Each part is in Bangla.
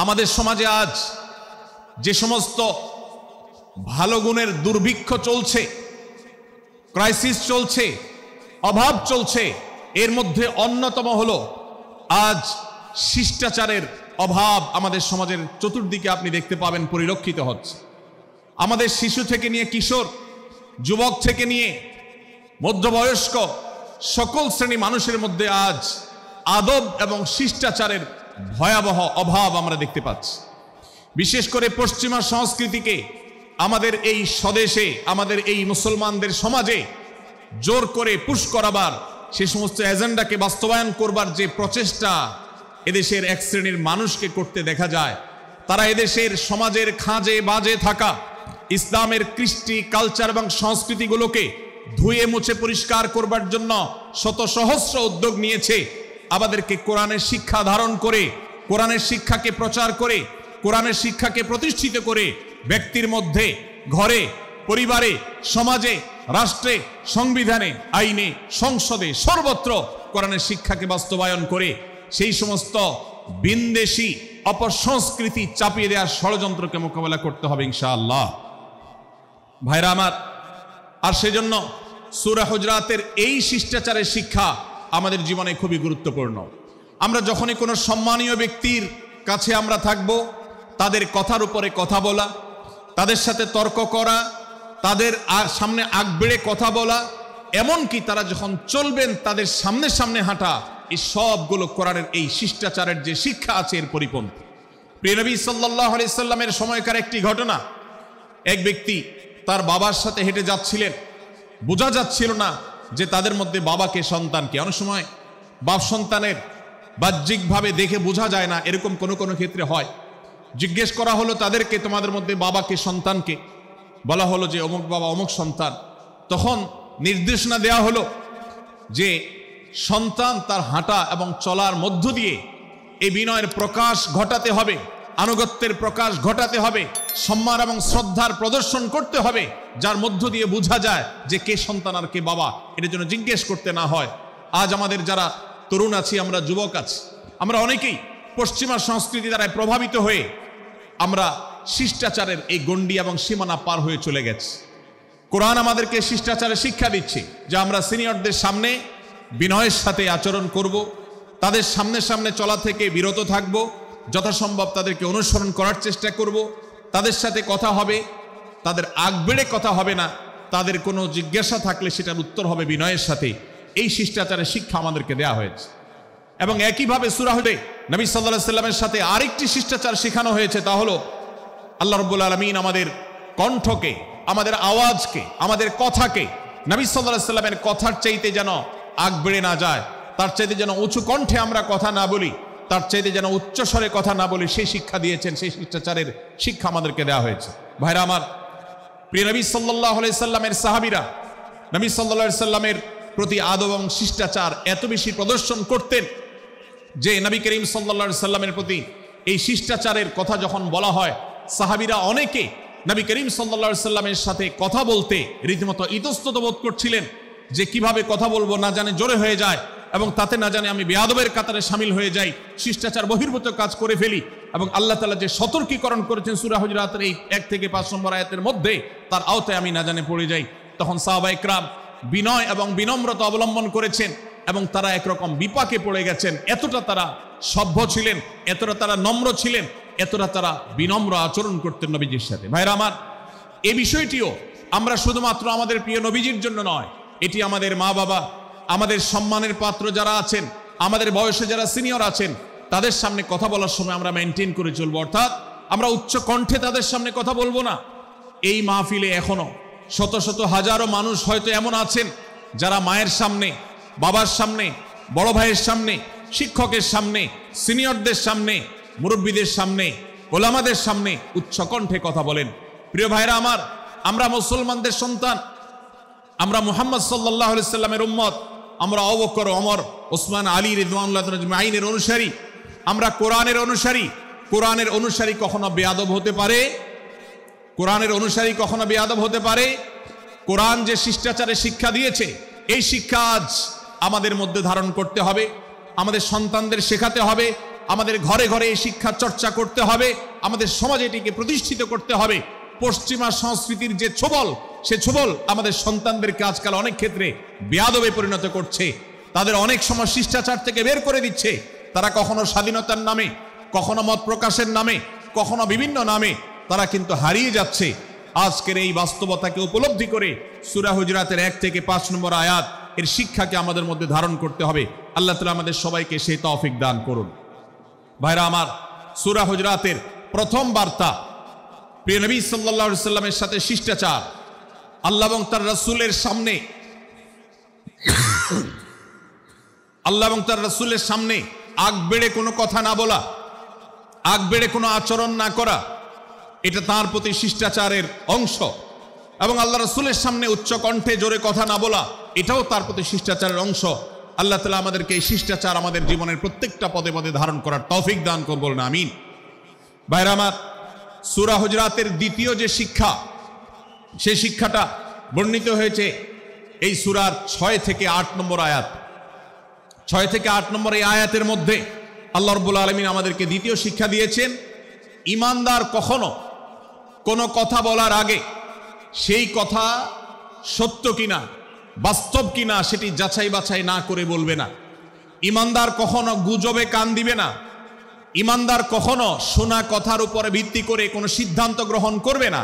আমাদের সমাজে আজ যে সমস্ত ভালো গুণের দুর্ভিক্ষ চলছে, ক্রাইসিস চলছে, অভাব চলছে, এর মধ্যে অন্যতম হলো আজ শিষ্টাচারের অভাব। আমাদের সমাজের চতুর্দিকে আপনি দেখতে পাবেন পরিলক্ষিত হচ্ছে। আমাদের শিশু থেকে নিয়ে কিশোর, যুবক থেকে নিয়ে মধ্যবয়স্ক সকল শ্রেণী মানুষের মধ্যে আজ আদব এবং শিষ্টাচারের ভয়াবহ অভাব আমরা দেখতে পাচ্ছি। বিশেষ করে পশ্চিমা সংস্কৃতিকে আমাদের এই স্বদেশে, আমাদের এই মুসলমানদের সমাজে জোর করে পুশ করাবার, সে সমস্ত এজেন্ডাকে বাস্তবায়ন করবার যে প্রচেষ্টা এদেশের এক শ্রেণীর মানুষকে করতে দেখা যায়, তারা এদেশের সমাজের খাঁজে বাজে থাকা ইসলামের কৃষ্টি, কালচার এবং সংস্কৃতিগুলোকে ধুয়ে মুছে পরিষ্কার করবার জন্য শত সহস্র উদ্যোগ নিয়েছে। আমাদেরকে কোরআনের শিক্ষা ধারণ করে, কোরআনের শিক্ষাকে প্রচার করে, কোরআনের শিক্ষাকে প্রতিষ্ঠিত করে ব্যক্তির মধ্যে, ঘরে, পরিবারে, সমাজে, রাষ্ট্রে, সংবিধানে, আইনে, সংসদে, সর্বত্র কোরআনের শিক্ষাকে বাস্তবায়ন করে সেই সমস্ত বিন্দেশি অপসংস্কৃতি চাপিয়ে দেওয়ার ষড়যন্ত্রকে মোকাবেলা করতে হবে ইনশাআল্লাহ। ভাইরা আমার, আর সেজন্য সূরা হুজরাতের এই শিষ্টাচারের শিক্ষা আমাদের জীবনে খুবই গুরুত্বপূর্ণ। আমরা যখনই কোনো সম্মানীয় ব্যক্তির কাছে আমরা থাকব, তাদের কথার উপরে কথা বলা, তাদের সাথে তর্ক করা, তাদের সামনে আগ বেড়ে কথা বলা, এমনকি তারা যখন চলবেন তাদের সামনে সামনে হাঁটা, এই সবগুলো কোরআনের এই শিষ্টাচারের যে শিক্ষা আছে এর পরিপন্থী। প্রিয় নবী সাল্লাল্লাহু আলাইহি সাল্লামের সময়কার একটি ঘটনা, এক ব্যক্তি তার বাবার সাথে হেঁটে যাচ্ছিলেন, বোঝা যাচ্ছিল না যে তাদের মধ্যে বাবাকে সন্তানকে। অনেক সময় বাপ সন্তানের বাহ্যিকভাবে দেখে বোঝা যায় না, এরকম কোনো কোনো ক্ষেত্রে হয়। জিজ্ঞেস করা হলো তাদেরকে, তোমাদের মধ্যে বাবাকে সন্তানকে? বলা হলো যে অমুক বাবা, অমুক সন্তান। তখন নির্দেশনা দেওয়া হলো যে সন্তান তার হাঁটা এবং চলার মধ্য দিয়ে এই বিনয়ের প্রকাশ ঘটাতে হবে, আনুগত্যের প্রকাশ ঘটাতে হবে, সম্মান এবং শ্রদ্ধার প্রদর্শন করতে হবে, যার মধ্য দিয়ে বোঝা যায় যে কে সন্তান আর কে বাবা, এটার জন্য জিজ্ঞেস করতে না হয়। আজ আমাদের যারা তরুণ আছি, আমরা যুবক আছি, আমরা অনেকেই পশ্চিমা সংস্কৃতি দ্বারা প্রভাবিত হয়ে আমরা শিষ্টাচারের এই গণ্ডি এবং সীমানা পার হয়ে চলে গেছি। কোরআন আমাদেরকে শিষ্টাচারের শিক্ষা দিচ্ছে যে আমরা সিনিয়রদের সামনে বিনয়ের সাথে আচরণ করব, তাদের সামনে সামনে চলা থেকে বিরত থাকব, যথাসম্ভব তাদেরকে অনুসরণ করার চেষ্টা করব, তাদের সাথে কথা হবে, তাদের আগ বেড়ে কথা হবে না, তাদের কোনো জিজ্ঞাসা থাকলে সেটার উত্তর হবে বিনয়ের সাথে। এই শিষ্টাচারের শিক্ষা আমাদেরকে দেয়া হয়েছে। এবং একইভাবে সূরা হুদে নবী সাল্লাল্লাহু আলাইহি সাল্লামের সাথে আরেকটি শিষ্টাচার শেখানো হয়েছে, তা হলো আল্লাহ রাব্বুল আলামিন আমাদের কণ্ঠকে, আমাদের আওয়াজকে, আমাদের কথাকে নবী সাল্লাল্লাহু আলাইহি সাল্লামের কথার চাইতে যেন আগ বেড়ে না যায়, তার চাইতে যেন উঁচু কণ্ঠে আমরা কথা না বলি, তার চাইতে যেন উচ্চস্বরে কথা না বলি, সেই শিক্ষা দিয়েছেন। সেই শিষ্টাচারের শিক্ষা আমাদেরকে দেওয়া হয়েছে। ভাইরা আমার, প্রিয় নবী সাল্লাল্লাহু আলাইহি সাল্লামের সাহাবীরা নবী সাল্লাল্লাহু আলাইহি সাল্লামের প্রতি আদব এবং শিষ্টাচার এত বেশি প্রদর্শন করতেন যে নবী করিম সাল্লাল্লাহু আলাইহি সাল্লামের প্রতি এই শিষ্টাচারের কথা যখন বলা হয়, সাহাবীরা অনেকে নবী করিম সাল্লাল্লাহু আলাইহি সাল্লামের সাথে কথা বলতে রীতিমতো ইতস্তত বোধ করছিলেন যে কিভাবে কথা বলবো, না জানে জোরে হয়ে যায় এবং তাতে না জানে আমি বেয়াদবের কাতারে শামিল হয়ে যাই, শিষ্টাচার বহির্ভূত কাজ করে ফেলি। এবং আল্লাহ তাআলা যে সতর্কীকরণ করেছেন সূরা হুজরাতের এই 1 থেকে 5 নম্বর আয়াতের মধ্যে, তার আওতায় আমি না জানে পড়ে যাই। তখন সাহাবায়ে কেরাম বিনয় এবং বিনম্রতা অবলম্বন করেছেন এবং তারা একরকম বিপাকে পড়ে গেছেন। এতটা তারা সভ্য ছিলেন, এতটা তারা নম্র ছিলেন, এতটা তারা বিনম্র আচরণ করতেন নবীজির সাথে। ভাইরা আমার, এই বিষয়টিও আমরা শুধুমাত্র আমাদের প্রিয় নবীজির জন্য নয়, এটি আমাদের মা বাবা, আমাদের সম্মানের পাত্র যারা আছেন, আমাদের বয়সে যারা সিনিয়র আছেন, তাদের সামনে কথা বলার সময় আমরা মেনটেন করে চলবো। অর্থাৎ আমরা উচ্চ কণ্ঠে তাদের সামনে কথা বলবো না। এই মাহফিলে এখনো শত শত হাজারো মানুষ হয়তো এমন আছেন যারা মায়ের সামনে, বাবার সামনে, বড় ভাইয়ের সামনে, শিক্ষকের সামনে, সিনিয়রদের সামনে, মুরব্বীদের সামনে, ওলামাদের সামনে উচ্চ কণ্ঠে কথা বলেন। প্রিয় ভাইরা আমার, আমরা মুসলমানদের সন্তান, আমরা মুহাম্মদ সাল্লাল্লাহু আলাইহি সাল্লামের উম্মত, আমরা আবু বকর, ওমর, ওসমান, আলী রাদিয়াল্লাহু আজমাইনের অনুসারী, আমরা কোরআনের অনুসারী। কোরআনের অনুসারী কখনো বেয়াদব হতে পারে? কোরআনের অনুসারী কখনো বেয়াদব হতে পারে? কোরআন যে শিষ্টাচারের শিক্ষা দিয়েছে, এই শিক্ষা আজ আমাদের মধ্যে ধারণ করতে হবে, আমাদের সন্তানদের শেখাতে হবে, আমাদের ঘরে ঘরে এই শিক্ষা চর্চা করতে হবে, আমাদের সমাজে এটিকে প্রতিষ্ঠিত করতে হবে। পশ্চিমা সংস্কৃতির যে ছোবল, সে ছোবল আমাদের সন্তানদেরকে আজকাল অনেক ক্ষেত্রে বেয়াদবে পরিণত করছে, তাদের অনেক সময় শিষ্টাচার থেকে বের করে দিচ্ছে। তারা কখনো স্বাধীনতার নামে, কখনো মত প্রকাশের নামে, কখনো বিভিন্ন নামে তারা কিন্তু হারিয়ে যাচ্ছে। আজকের এই বাস্তবতাকে উপলব্ধি করে সূরা হুজরাতের 1 থেকে 5 নম্বর আয়াত এর শিক্ষাকে আমাদের মধ্যে ধারণ করতে হবে। আল্লাহ তাআলা আমাদের সবাইকে সেই তৌফিক দান করুন। ভাইরা আমার, সূরা হুজরাতের প্রথম বার্তা প্রিয় নবী সাল্লাল্লাহু আলাইহি সাল্লামের সাথে শিষ্টাচার, আল্লাহ এবং তার রাসূলের সামনে আগ বেড়ে কোনো কথা না বলা, আগ বেড়ে কোনো আচরণ না করা, এটা তার প্রতি শিষ্টাচারের অংশ। এবং আল্লাহ রাসূলের সামনে উচ্চ কণ্ঠে জোরে কথা না বলা, এটাও তার প্রতি শিষ্টাচারের অংশ। আল্লাহ তাআলা আমাদেরকে এই শিষ্টাচার আমাদের জীবনের প্রত্যেকটা পদে পদে ধারণ করার তৌফিক দান করুন, বলুন আমিন। ভাইরা আমার, সূরা হুজরাতের দ্বিতীয় যে শিক্ষা, সেই শিক্ষাটা বর্ণিত হয়েছে এই সূরার 6 থেকে 8 নম্বর আয়াত। 6 থেকে 8 নম্বর এই আয়াতের মধ্যে আল্লাহ রাব্বুল আলামিন আমাদেরকে দ্বিতীয় শিক্ষা দিয়েছেন, ঈমানদার কখনো কোনো কথা বলার আগে সেই কথা সত্য কিনা, বাস্তব কিনা সেটি যাচাই বাছাই না করে বলবে না। ঈমানদার কখনো গুজবে কান দিবে না। ঈমানদার কখনো শোনা কথার উপরে ভিত্তি করে কোনো সিদ্ধান্ত গ্রহণ করবে না।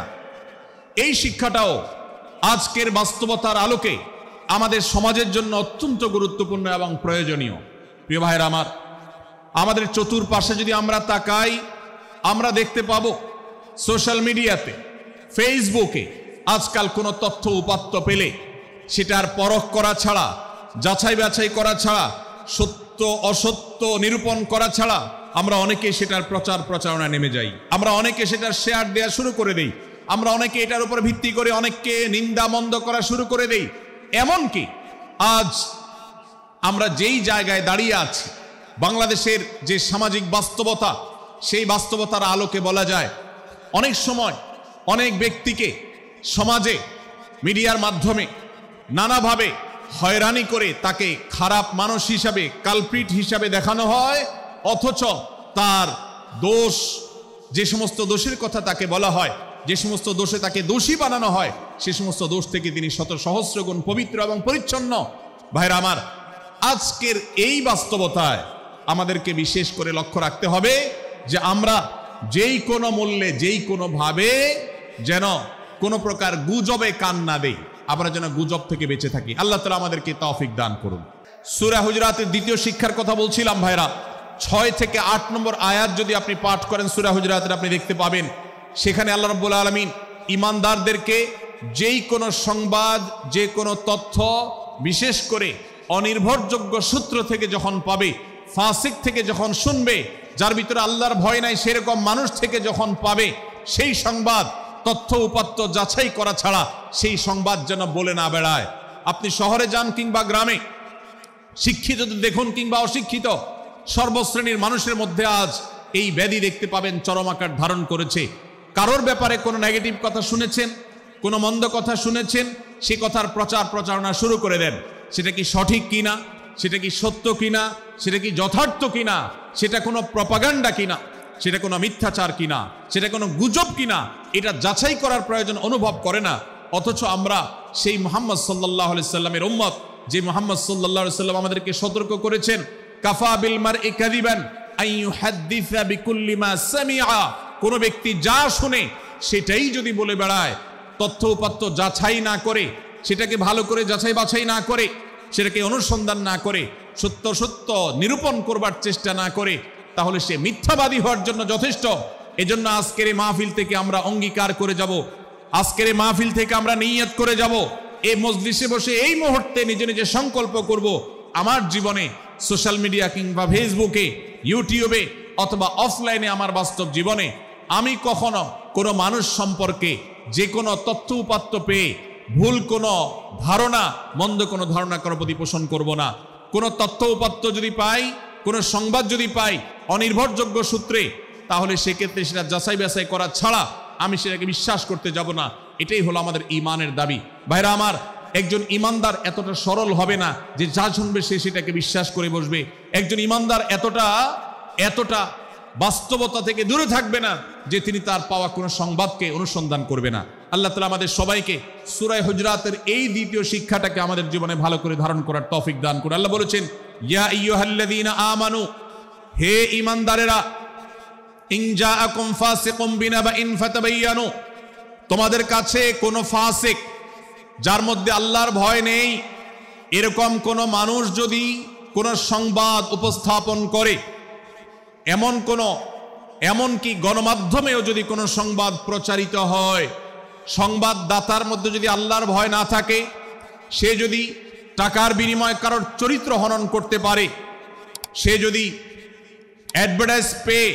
এই শিক্ষাটাও আজকের বাস্তবতার আলোকে আমাদের সমাজের জন্য অত্যন্ত গুরুত্বপূর্ণ এবং প্রয়োজনীয়। প্রিয় ভাইরা আমার, আমাদের চতুর্পাশে যদি আমরা তাকাই, আমরা দেখতে পাবো সোশ্যাল মিডিয়াতে, ফেসবুকে আজকাল কোনো তথ্য উপাত্ত পেলে সেটার পরখ করা ছাড়া, যাচাই বাছাই করা ছাড়া, সত্য অসত্য নিরূপণ করা ছাড়া আমরা অনেকে সেটার প্রচার প্রচারণা নেমে যাই। আমরা অনেকে সেটার শেয়ার দেওয়া শুরু করে দেই। আমরা অনেকে এটার উপর ভিত্তি করে অনেককে নিন্দা মন্দ করা শুরু করে দেই। এমনকি আজ আমরা যেই জায়গায় দাঁড়িয়ে আছি, বাংলাদেশের যে সামাজিক বাস্তবতা, সেই বাস্তবতার আলোকে বলা যায় অনেক সময় অনেক ব্যক্তিকে সমাজে মিডিয়ার মাধ্যমে নানাভাবে হয়রানি করে তাকে খারাপ মানুষ হিসাবে, কালপ্রিট হিসাবে দেখানো হয়, অথচ তার দোষ, যে সমস্ত দোষের কথা তাকে বলা হয়, যে সমস্ত দোষে তাকে দোষী বানানো হয়, সে সমস্ত দোষ থেকে তিনি শত সহস্র গুণ পবিত্র এবং পরিচ্ছন্ন। ভাইরা আমার, আজকের এই বাস্তবতায় আমাদেরকে বিশেষ করে লক্ষ্য রাখতে হবে যে আমরা যেই কোনো মূল্যে, যেই কোনোভাবে যেন কোনো প্রকার গুজবে কান না দেই, আমরা যেন গুজব থেকে বেঁচে থাকি। আল্লাহ তাআলা আমাদেরকে তৌফিক দান করুন। সূরা হুজরাতের দ্বিতীয় শিক্ষার কথা বলছিলাম ভাইরা। 6 থেকে 8 নম্বর আয়াত যদি আপনি পাঠ করেন সূরা হুজরাতের, আপনি দেখতে পাবেন সেখানে আল্লাহ রাব্বুল আলামিন ঈমানদারদেরকে যেই কোনো সংবাদ, যে কোনো তথ্য, বিশেষ করে অনির্ভরযোগ্য সূত্র থেকে যখন পাবে, ফাসিক থেকে যখন শুনবে, যার ভিতরে আল্লাহর ভয় নাই সেরকম মানুষ থেকে যখন পাবে, সেই সংবাদ তথ্য উপাত্ত যাচাই করা ছাড়া সেই সংবাদ যেন বলে না বেড়ায়। আপনি শহরে যান কিংবা গ্রামে, শিক্ষিত দেখুন কিংবা অশিক্ষিত, সর্বশ্রেণীর মানুষের মধ্যে আজ এই ব্যাধি দেখতে পাবেন চরম আকার ধারণ করেছে। কারোর ব্যাপারে কোনো নেগেটিভ কথা শুনেছেন, কোনো মন্দ কথা শুনেছেন, সে কথার প্রচার প্রচারণা শুরু করে দেন। সেটা কি সঠিক কিনা, সেটা কি সত্য কিনা, সেটা কি যথার্থ কিনা, সেটা কোনো প্রপাগান্ডা কিনা, সেটা কোনো মিথ্যাচার কিনা, সেটা কোনো গুজব কিনা, এটা যাচাই করার প্রয়োজন অনুভব করে না। অথচ আমরা সেই মুহাম্মদ সাল্লাল্লাহু আলাইহি সাল্লামের উম্মত, যে মুহাম্মদ সাল্লাল্লাহু আলাইহি সাল্লাম আমাদেরকে সতর্ক করেছেন, কাফা বিল মারই কাযিবান আন ইউহাদ্দিসা বিকুল্লি মা সামিআ, কোন ব্যক্তি যা শুনে সেটাই যদি বলে বেড়ায়, তথ্য উপাত্ত যাচাই না করে, সেটাকে ভালো করে যাচাই বাছাই না করে, সেটাকে অনুসন্ধান না করে, সত্য সত্য নিরূপণ করবার চেষ্টা না করে, তাহলে সে মিথ্যাবাদী হওয়ার জন্য যথেষ্ট। এজন্য আজকের এই মাহফিল থেকে আমরা অঙ্গীকার করে যাব, আজকের এই মাহফিল থেকে আমরা নিয়ত করে যাব, এই মজলিসে বসে এই মুহূর্তে নিজে নিজে সংকল্প করব, আমার জীবনে সোশ্যাল মিডিয়া কিংবা ফেসবুকে, ইউটিউবে অথবা অফলাইনে আমার বাস্তব জীবনে আমি কখনো কোনো মানুষ সম্পর্কে যে কোনো তথ্য উপাত্ত পেয়ে ভুল কোনো ধারণা, মন্দ কোনো ধারণা কারো প্রতি পোষণ করব না। কোনো তথ্য উপাত্ত যদি পাই, কোনো সংবাদ যদি পাই অনির্ভরযোগ্য সূত্রে, তাহলে সেক্ষেত্রে সেটা যাচাই বাছাই করা ছাড়া আমি সেটাকে বিশ্বাস করতে যাব না। এটাই হলো আমাদের ঈমানের দাবি। ভাইরা আমার, একজন ঈমানদার এতটা সরল হবে না যে যা শুনবে সে সেটাকে বিশ্বাস করে বসবে। একজন ঈমানদার এতটা এতটা বাস্তবতা থেকে দূরে থাকবে না যে তিনি তার পাওয়া কোনো সংবাদকে অনুসন্ধান করবে না। আল্লাহ তাআলা আমাদের সবাইকে সূরা হুজরাতের এই দ্বিতীয় শিক্ষাটাকে আমাদের জীবনে ভালো করে ধারণ করার তৌফিক দান করুন। আল্লাহ বলেছেন, ইয়া আইয়ুহাল্লাযীনা আমানু, হে ঈমানদারেরা, ইন জাআকুম ফাসিকুম বিনাবাইন ফাতাবায়ানু, তোমাদের কাছে কোনো ফাসিক, যার মধ্যে আল্লাহর ভয় নেই, এরকম কোন মানুষ যদি কোন সংবাদ উপস্থাপন করে, এমনকি গণমাধ্যমেও যদি কোনো সংবাদ প্রচারিত হয়, সংবাদদাতার মধ্যে যদি আল্লাহর ভয় না থাকে, সে যদি টাকার বিনিময়ে কারোর চরিত্র হনন করতে পারে, সে যদি অ্যাডভার্টাইজ পেয়ে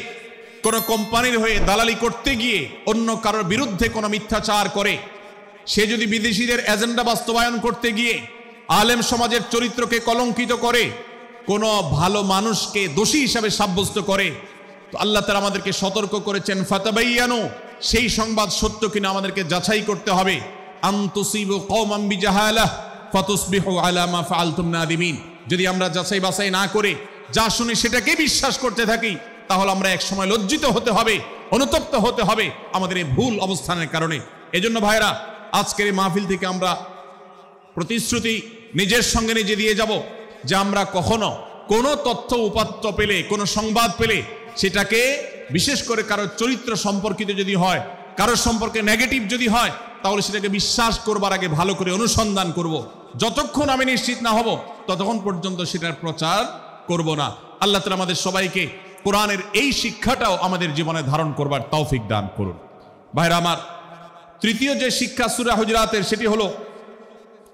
কোনো কোম্পানির হয়ে দালালি করতে গিয়ে অন্য কারোর বিরুদ্ধে কোনো মিথ্যাচার করে, সে যদি বিদেশিদের এজেন্ডা বাস্তবায়ন করতে গিয়ে আলেম সমাজের চরিত্রকে কলঙ্কিত করে, কোনো ভালো মানুষকে দোষী হিসাবে সাব্যস্ত করে, তো আল্লাহ তাআলা আমাদেরকে সতর্ক করেছেন, ফাতাবায়ানু, সেই সংবাদ সত্য কিনা আমাদেরকে যাচাই করতে হবে। আন তুসিবু কওমান বিজাহালাহ ফাতুসবিহু আলা মা ফাআলতুম নাদিমিন। যদি আমরা যাচাই বাছাই না করে যা শুনি সেটাকে বিশ্বাস করতে থাকি, তাহলে আমরা এক সময় লজ্জিত হতে হবে, অনুতপ্ত হতে হবে আমাদের এই ভুল অবস্থানের কারণে। এজন্য ভাইরা, আজকের এই মাহফিল থেকে আমরা প্রতিশ্রুতি নিজের সঙ্গে নিজে দিয়ে যাব যে আমরা কখনো কোনো তথ্য উপাত্ত পেলে, কোনো সংবাদ পেলে, সেটাকে বিশেষ করে কারোর চরিত্র সম্পর্কিত যদি হয়, কারোর সম্পর্কে নেগেটিভ যদি হয়, তাহলে সেটাকে বিশ্বাস করবার আগে ভালো করে অনুসন্ধান করব। যতক্ষণ আমি নিশ্চিত না হব ততক্ষণ পর্যন্ত সেটার প্রচার করব না। আল্লাহ তাআলা আমাদের সবাইকে কোরআনের এই শিক্ষাটাও আমাদের জীবনে ধারণ করবার তৌফিক দান করুন। ভাইরা আমার, তৃতীয় যে শিক্ষা সূরা হুজরাতের, সেটি হলো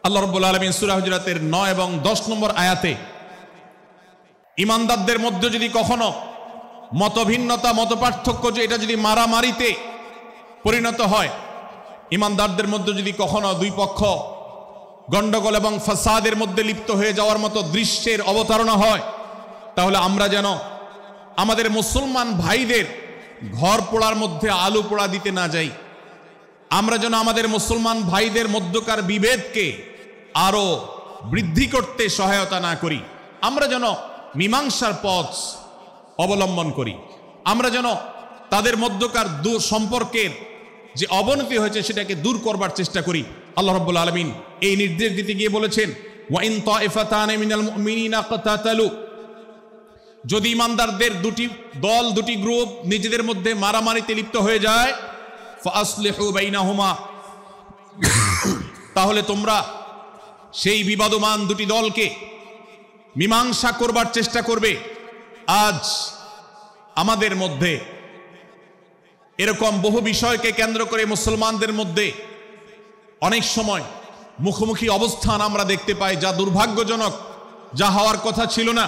আল্লাহ রাব্বুল আলামিন সূরা হুজরাতের 9 এবং 10 নম্বর আয়াতে ঈমানদারদের মধ্যে যদি কখনো মতভিন্নতা, মতপার্থক্য, যে এটা যদি মারামারিতে পরিণত হয়, ঈমানদারদের মধ্যে যদি কখনো দুই পক্ষ গন্ডগোল এবং ফাসাদের মধ্যে লিপ্ত হয়ে যাওয়ার মতো দৃশ্যের অবতারণা হয়, তাহলে আমরা যেন আমাদের মুসলমান ভাইদের ঘর পোড়ার মধ্যে আলু পোড়া দিতে না যাই। আমরা যেন আমাদের মুসলমান ভাইদের মধ্যকার বিভেদকে আরো বৃদ্ধি করতে সহায়তা না করি। আমরা যেন মীমাংসার পথ অবলম্বন করি। আমরা যেন তাদের মধ্যকার সম্পর্কের যে অবনতি হয়েছে সেটাকে দূর করবার চেষ্টা করি। আল্লাহ রাব্বুল আলামিন এই নির্দেশ দিতে গিয়ে বলেছেন, ওয়া ইন তাইফাতানি মিনাল মুমিনিনা ইকতাতালু, যদি ঈমানদারদের দুটি দল, দুটি গ্রুপ নিজেদের মধ্যে মারামারিতে লিপ্ত হয়ে যায়, ফাসলিহু বাইনাহুমা, তাহলে তোমরা সেই বিবাদমান দুটি দলকে মীমাংসা করবার চেষ্টা করবে। আজ আমাদের মধ্যে এরকম বহু বিষয়কে কেন্দ্র করে মুসলমানদের মধ্যে অনেক সময় মুখোমুখি অবস্থান আমরা দেখতে পাই, যা দুর্ভাগ্যজনক, যা হওয়ার কথা ছিল না।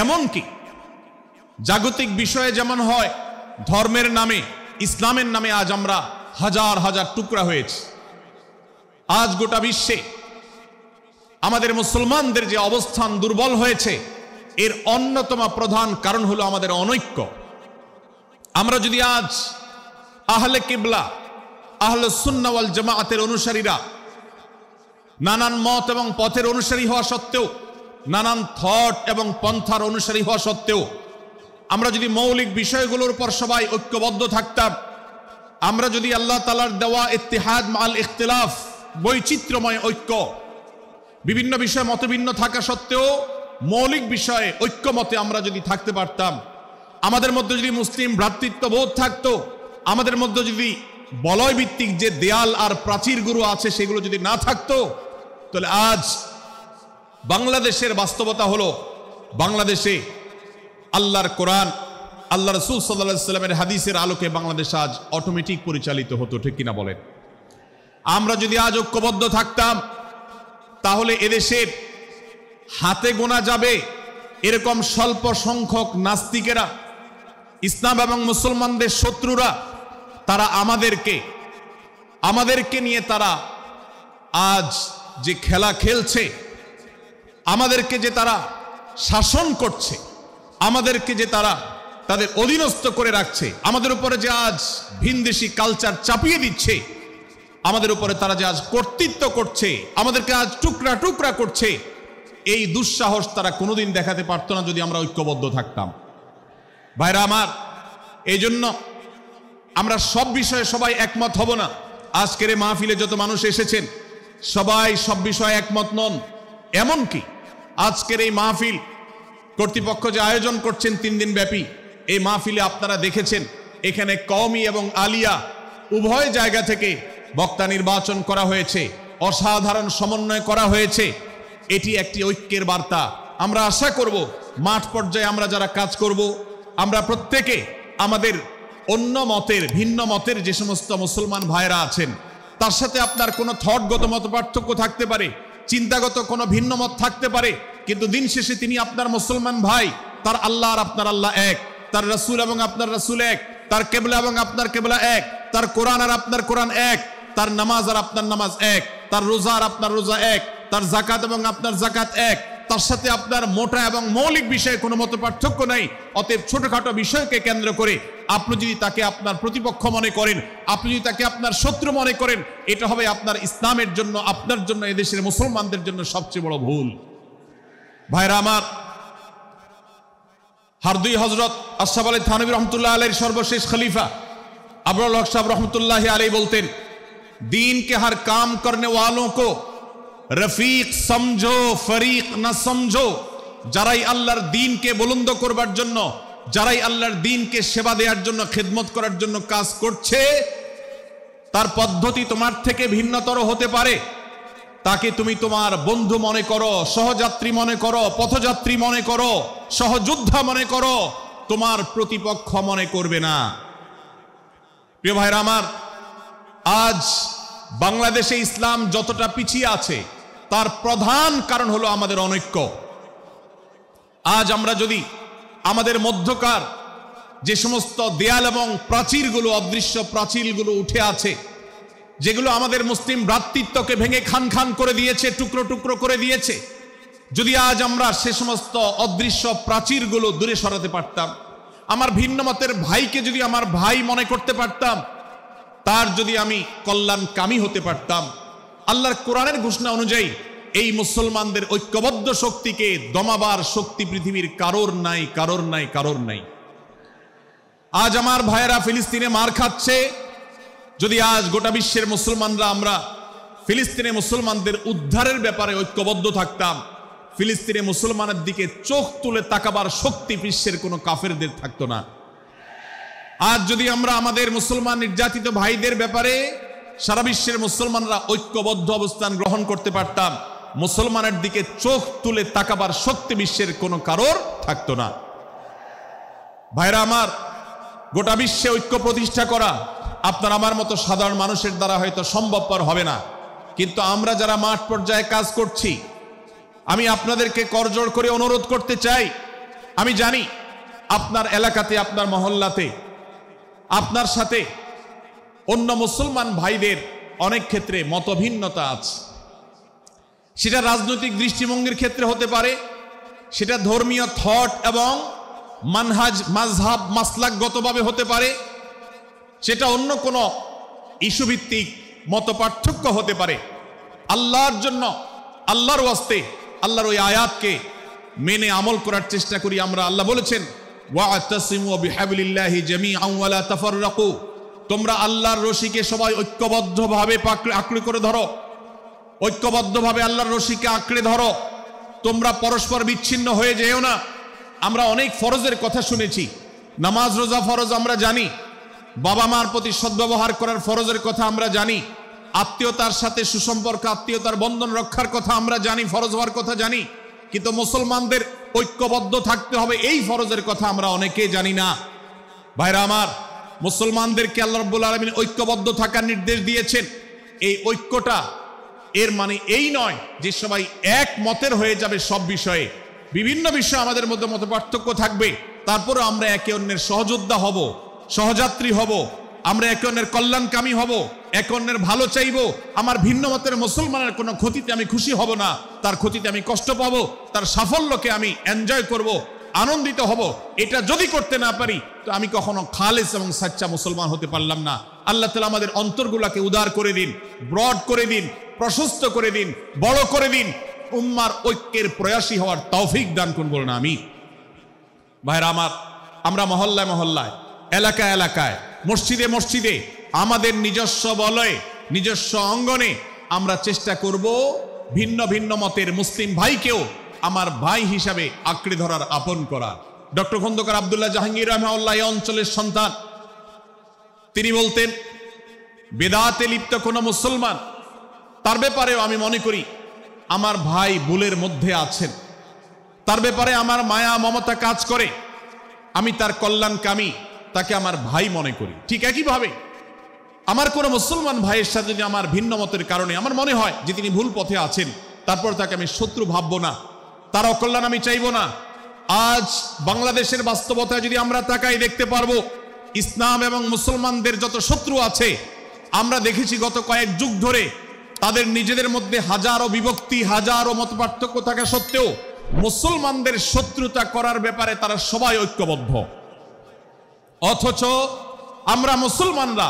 এমনকি জাগতিক বিষয়ে যেমন হয়, ধর্মের নামে, ইসলামের নামে আজ আমরা হাজার হাজার টুকরা হয়েছি। আজ গোটা বিশ্বে আমাদের মুসলমানদের যে অবস্থান দুর্বল হয়েছে, এর অন্যতম প্রধান কারণ হলো আমাদের অনৈক্য। আমরা যদি আজ আহলে কিবলা, আহলে সুন্নাহ ওয়াল জামাআতের অনুসারীরা নানান মত এবং পথের অনুসারী হওয়া সত্ত্বেও, নানান থট এবং পন্থার অনুসারী হওয়া সত্ত্বেও, আমরা যদি মৌলিক বিষয়গুলোর উপর সবাই ঐক্যবদ্ধ থাকতাম, আমরা যদি আল্লাহ তাআলার দেওয়া ইত্তিহাদ মাল ইখতিলাফ, বৈচিত্র্যময় ঐক্য, বিভিন্ন বিষয়ে মতভিন্ন থাকা সত্ত্বেও মৌলিক বিষয়ে ঐক্যমতে আমরা যদি থাকতে পারতাম, আমাদের মধ্যে যদি মুসলিম ভ্রাতৃত্ববোধ থাকতো, আমাদের মধ্যে যদি বলয় ভিত্তিক যে দেয়াল আর প্রাচীরগুলো আছে সেগুলো যদি না থাকতো, তাহলে আজ বাংলাদেশের বাস্তবতা হলো, বাংলাদেশে আল্লাহর কোরআন, আল্লাহ রাসূল সাল্লাল্লাহু আলাইহি ওয়াসাল্লামের হাদিসের আলোকে বাংলাদেশ আজ অটোমেটিক পরিচালিত হতো, ঠিক কিনা বলেন? আমরা যদি আজ ঐক্যবদ্ধ থাকতাম, তাহলে এদেশের হাতে গোনা যাবে এরকম স্বল্প সংখ্যক নাস্তিকেরা, ইসলাম এবং মুসলমানদের শত্রুরা, তারা আমাদেরকে নিয়ে তারা আজ যে খেলা খেলছে, আমাদেরকে যে তারা শাসন করছে, আমাদেরকে যে তারা তাদের অধীনস্থ করে রাখছে, আমাদের উপরে যে আজ ভিনদেশি কালচার চাপিয়ে দিচ্ছে, আমাদের উপরে তারা যে আজ কর্তৃত্ব করছে, আমাদেরকে আজ টুকরা টুকরা করছে, এই দুঃসাহস তারা কোনোদিন দেখাতে পারতো না যদি আমরা ঐক্যবদ্ধ থাকতাম। ভাইরা আমার, এই জন্য আমরা সব বিষয়ে সবাই একমত হব না। আজকের এই মাহফিলে যত মানুষ এসেছেন সবাই সব বিষয়ে একমত নন। এমনকি আজকের এই মাহফিল কর্তৃপক্ষ যে আয়োজন করছেন 3 দিন ব্যাপী, এই মাহফিলে আপনারা দেখেছেন এখানে কওমি এবং আলিয়া উভয় জায়গা থেকে বক্তা নির্বাচন করা হয়েছে, অসাধারণ সমন্বয় করা হয়েছে। এটি একটি ঐক্যের বার্তা। আমরা আশা করব মাঠ পর্যায়ে আমরা যারা কাজ করব, আমরা প্রত্যেকে আমাদের অন্য মতের, ভিন্ন মতের যে সমস্ত মুসলমান ভাইরা আছেন তার সাথে আপনার কোনো থটগত মত পার্থক্য থাকতে পারে, চিন্তাগত কোনো ভিন্ন মত থাকতে পারে, কিন্তু দিন শেষে তিনি আপনার মুসলমান ভাই। তার আল্লাহ আর আপনার আল্লাহ এক, তার রাসূল এবং আপনার রাসূল এক, তার কিবলা এবং আপনার কিবলা এক, তার কোরআন আর আপনার কোরআন এক, তার নামাজ আর আপনার নামাজ এক, তার রোজা আর আপনার রোজা এক, তার যাকাত এবং আপনার যাকাত এক, তার সাথে আপনার মোটা এবং মৌলিক বিষয়ে কোনো মত পার্থক্য নাই। অতএব ছোটখাটো বিষয়কে কেন্দ্র করে আপনি যদি তাকে আপনার প্রতিপক্ষ মনে করেন, আপনি যদি তাকে আপনার শত্রু মনে করেন, এটা হবে আপনার ইসলামের জন্য, আপনার জন্য, এদেশের মুসলমানদের জন্য সবচেয়ে বড় ভুল। ভাইরা আমার, হারদুই হজরত আশরাফ আলী থানভী রহমতুল্লাহ আলাইহির সর্বশেষ খলিফা আবরাল হক সাহেব রহমতুল্লাহ আলাইহি বলতেন, दीन के हर काम करने वालों को रफीक समझो, फरीक न समझो। যারাই আল্লাহর দ্বীনকে বুলন্দ করবার জন্য, যারাই আল্লাহর দ্বীনকে সেবা দেওয়ার জন্য, খেদমত করার জন্য কাজ করছে, তার পদ্ধতি তোমার থেকে ভিন্নতর হতে পারে। তাকে তুমি তোমার বন্ধু মনে করো, সহযাত্রী মনে করো, পথযাত্রী মনে করো, সহযোদ্ধা মনে করো, তোমার প্রতিপক্ষ মনে করবে না। প্রিয় ভাইরা আমার, আজ বাংলাদেশে ইসলাম যতটা পিছিয়ে আছে তার প্রধান কারণ হলো আমাদের অনৈক্য। আজ আমরা যদি আমাদের মধ্যকার যে সমস্ত দেয়াল এবং প্রাচীরগুলো, অদৃশ্য প্রাচীরগুলো উঠে আছে, যেগুলো আমাদের মুসলিম ভ্রাতৃত্বকে ভেঙে খান খান করে দিয়েছে, টুকরো টুকরো করে দিয়েছে, যদি আজ আমরা সে সমস্ত অদৃশ্য প্রাচীরগুলো দূরে সরাতে পারতাম, আমার ভিন্ন মতের ভাইকে যদি আমার ভাই মনে করতে পারতাম, তার যদি আমি কল্যাণকামী হতে পারতাম, আল্লাহর কোরআনের ঘোষণা অনুযায়ী এই মুসলমানদের ঐক্যবদ্ধ শক্তিকে দমাবার শক্তি পৃথিবীর কারোর নাই, কারোর নাই, কারোর নাই। আজ আমার ভাইয়েরা ফিলিস্তিনে মার খাচ্ছে, যদি আজ গোটা বিশ্বের মুসলমানরা আমরা ফিলিস্তিনে মুসলমানদের উদ্ধারের ব্যাপারে ঐক্যবদ্ধ থাকতাম, ফিলিস্তিনে মুসলমানের দিকে চোখ তুলে তাকাবার শক্তি বিশ্বের কোনো কাফেরদের থাকতো না। আজ যদি আমরা আমাদের মুসলমান নির্যাতিত ভাইদের ব্যাপারে সারা বিশ্বের মুসলমানরা ঐক্যবদ্ধ অবস্থান গ্রহণ করতে পারতাম, মুসলমানের দিকে চোখ তুলে তাকাবার শক্তি বিশ্বের কোনো কারোর থাকতো না। ভাইরা আমার, গোটা বিশ্বে ঐক্য প্রতিষ্ঠা করা আপনার আমার মতো সাধারণ মানুষের দ্বারা হয়তো সম্ভবপর হবে না, কিন্তু আমরা যারা মাঠ পর্যায়ে কাজ করছি, আমি আপনাদেরকে করজোড় করে অনুরোধ করতে চাই। আমি জানি আপনার এলাকাতে, আপনার মহল্লাতে আপনার সাথে অন্য মুসলমান ভাইদের অনেক ক্ষেত্রে মতভিন্নতা আছে। সেটা রাজনৈতিক দৃষ্টিভঙ্গির ক্ষেত্রে হতে পারে, সেটা ধর্মীয় থট এবং মানহাজ, মাযহাব, মাসলাকগতভাবে হতে পারে, সেটা অন্য কোনো ইস্যুভিত্তিক মত পার্থক্য হতে পারে। আল্লাহর জন্য, আল্লাহর ওয়াস্তে, আল্লাহর ওই আয়াতকে মেনে আমল করার চেষ্টা করি আমরা। আল্লাহ বলেছেন, ওয়া'তাসিমু বিহাবলিল্লাহি জামিআন ওয়া লা তাফাররাকু, তোমরা আল্লাহর রশিকে সবাই ঐক্যবদ্ধভাবে আঁকড়ে করে ধরো, ঐক্যবদ্ধভাবে আল্লাহর রশিকে আঁকড়ে ধরো, তোমরা পরস্পর বিচ্ছিন্ন হয়ে যেও না। আমরা অনেক ফরজের কথা শুনেছি, নামাজ রোজা ফরজ আমরা জানি, বাবা মার প্রতি সদ্ব্যবহার করার ফরজের কথা আমরা জানি, আত্মীয়তার সাথে সুসম্পর্ক, আত্মীয়তার বন্ধন রক্ষার কথা আমরা জানি, ফরজ হওয়ার কথা জানি, কিন্তু মুসলমানদের ঐক্যবদ্ধ থাকতে হবে এই ফরজের কথা আমরা অনেকেই জানি না। ভাইরা আমার, মুসলমানদেরকে আল্লাহ রাব্বুল আলামিন ঐক্যবদ্ধ থাকার নির্দেশ দিয়েছেন। এই ঐক্যটা এর মানে এই নয় যে সবাই এক মতের হয়ে যাবে সব বিষয়ে। বিভিন্ন বিষয়ে আমাদের মধ্যে মত পার্থক্য থাকবে, তারপরে আমরা একে অন্যের সহযোদ্ধা হব, সহযাত্রী হব, আমরা একে অন্যের কল্যাণকামী হব, একে অন্যের ভালো চাইব। আমার ভিন্ন মতের মুসলমানের কোনো ক্ষতিতে আমি খুশি হব না, তার ক্ষতিতে আমি কষ্ট পাবো, তার সাফল্যকে আমি এনজয় করব, আনন্দিত হব। এটা যদি করতে না পারি তো আমি কখনো খালেস এবং সাচ্চা মুসলমান হতে পারলাম না। আল্লাহ তাআলা আমাদের অন্তরগুলোকে উদার করে দিন, ব্রড করে দিন, প্রশস্ত করে দিন, বড় করে দিন, উম্মার ঐক্যের প্রয়াসী হওয়ার তৌফিক দান করুন বলুন আমিন। ভাইরা আমার, আমরা মহল্লায় মহল্লায়, এলাকায় এলাকায়, মসজিদে মসজিদে, আমাদের নিজস্ব বলয়ে, নিজস্ব অঙ্গনে আমরা চেষ্টা করব ভিন্ন ভিন্ন মতের মুসলিম ভাইকেও আমার ভাই হিসাবে আঁকড়ে ধরার, আপন করার। ডক্টর খন্দকার আব্দুল্লাহ জাহাঙ্গীর রাহমাহুল্লাহ এই অঞ্চলের সন্তান। তিনি বলতেন, বেদাতে লিপ্ত কোন মুসলমান, তার ব্যাপারেও আমি মনে করি আমার ভাই ভুলের মধ্যে আছেন, তার ব্যাপারে আমার মায়া মমতা কাজ করে, আমি তার কল্যাণকামী, তাকে আমার ভাই মনে করি। ঠিক একইভাবে আমার কোন মুসলমান ভাইয়ের সাথে যদি আমার ভিন্ন মতের কারণে আমার মনে হয় যে তিনি ভুল পথে আছেন, তারপর তাকে আমি শত্রু ভাববো না, তার অকল্যাণ আমি চাইবো না। আজ বাংলাদেশের বাস্তবতায় যদি আমরা তাকাই, দেখতে পারবো ইসলাম এবং মুসলমানদের যত শত্রু আছে, আমরা দেখেছি গত কয়েক যুগ ধরে তাদের নিজেদের মধ্যে হাজারো বিভক্তি, হাজারো মত পার্থক্য থাকা সত্ত্বেও মুসলমানদের শত্রুতা করার ব্যাপারে তারা সবাই ঐক্যবদ্ধ। অথচ আমরা মুসলমানরা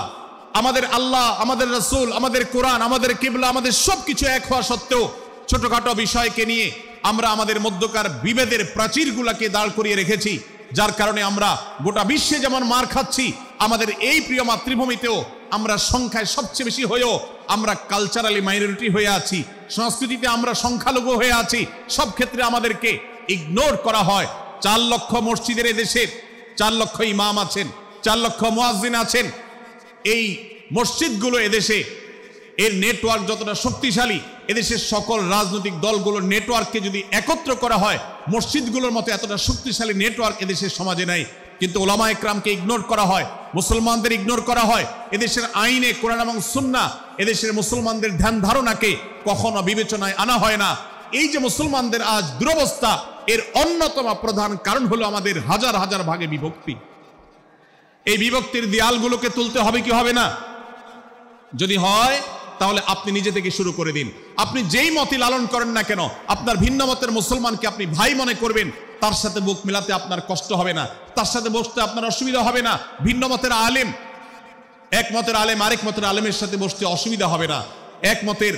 আমাদের আল্লাহ, আমাদের রাসূল, আমাদের কোরআন, আমাদের কিবলা, আমাদের সবকিছু এক হওয়া সত্ত্বেও ছোটখাটো বিষয়কে নিয়ে আমরা আমাদের মধ্যকার বিভেদের প্রাচীরগুলোকে দাঁড় করিয়ে রেখেছি, যার কারণে আমরা গোটা বিশ্বে যেমন মার খাচ্ছি, আমাদের এই প্রিয় মাতৃভূমিতেও আমরা সংখ্যায় সবচেয়ে বেশি হয়েও আমরা কালচারালি মাইনরিটি হয়ে আছি, সংস্কৃতিতে আমরা সংখ্যালঘু হয়ে আছি। সব ক্ষেত্রে আমাদেরকে ইগনোর করা হয়। 4 লক্ষ মসজিদের এদেশে 4 লক্ষ ইমাম আছেন, 4 লক্ষ মুয়াজ্জিন আছেন। এই মসজিদগুলো এদেশে এর নেটওয়ার্ক যতটা শক্তিশালী, এদেশের সকল রাজনৈতিক দলগুলোর নেটওয়ার্ককে যদি একত্র করা হয়, মসজিদগুলোর মতো এতটা শক্তিশালী নেটওয়ার্ক এদেশের সমাজে নাই। কিন্তু ওলামা একরামকে ইগনোর করা হয়, মুসলমানদের ইগনোর করা হয়। এদেশের আইনে কোরআন এবং সুন্নাহ, এদেশের মুসলমানদের ধ্যান ধারণাকে কখনো বিবেচনায় আনা হয় না। এই যে মুসলমানদের আজ দুরবস্থা, এর অন্যতম প্রধান কারণ হলো আমাদের হাজার হাজার ভাগে বিভক্তি। এই বিভক্তির দেয়ালগুলোকে তুলতে হবে কি হবে না? যদি হয় তাহলে আপনি নিজে থেকে শুরু করে দিন। আপনি যেই মতই লালন করেন না কেন, আপনার ভিন্ন মতের মুসলমানকে আপনি ভাই মনে করবেন, তার সাথে বুক মিলাতে আপনার কষ্ট হবে না, তার সাথে বসতে আপনার অসুবিধা হবে না। ভিন্ন মতের আলেম, এক মতের আলেম আরেক মতের আলেমের সাথে বসতে অসুবিধা হবে না। এক মতের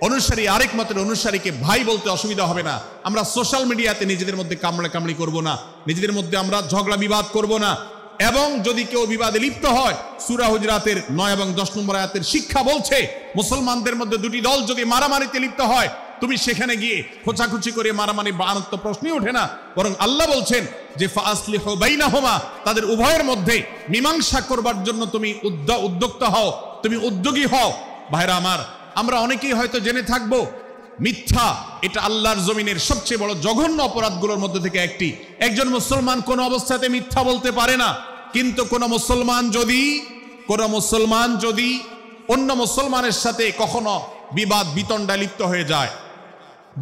অনুসারী আরেক মতের অনুসারীকে ভাই বলতে অসুবিধা হবে না। আমরা সোশ্যাল মিডিয়াতে নিজেদের মধ্যে কামড়াকামড়ি করব না, নিজেদের মধ্যে আমরা ঝগড়া বিবাদ করব না। এবং যদি কেউ বিবাদে লিপ্ত হয়, সূরা হুজরাতের 9 এবং 10 নম্বর আয়াতের শিক্ষা বলছে, মুসলমানদের মধ্যে দুটি দল যদি মারামারিতে লিপ্ত হয়, তুমি সেখানে গিয়ে খোঁচাখুচি করে মারামারি বানানোর তো প্রশ্নই ওঠে না। বরং আল্লাহ বলছেন যে ফাসলিহু বাইনাহুমা, তাদের উভয়ের মধ্যে মীমাংসা করবার জন্য তুমি উদ্যোক্তা হও, তুমি উদ্যোগী হও। ভাইরা আমার, আমরা অনেকেই হয়তো জেনে থাকবো মিথ্যা এটা আল্লাহর জমিনের সবচেয়ে বড় জঘন্য অপরাধগুলোর মধ্যে থেকে একটি। একজন মুসলমান কোন অবস্থাতে মিথ্যা বলতে পারে না, কিন্তু কোন মুসলমান যদি অন্য মুসলমানের সাথে কখনো বিবাদ বিতণ্ডায় লিপ্ত হয়ে যায়,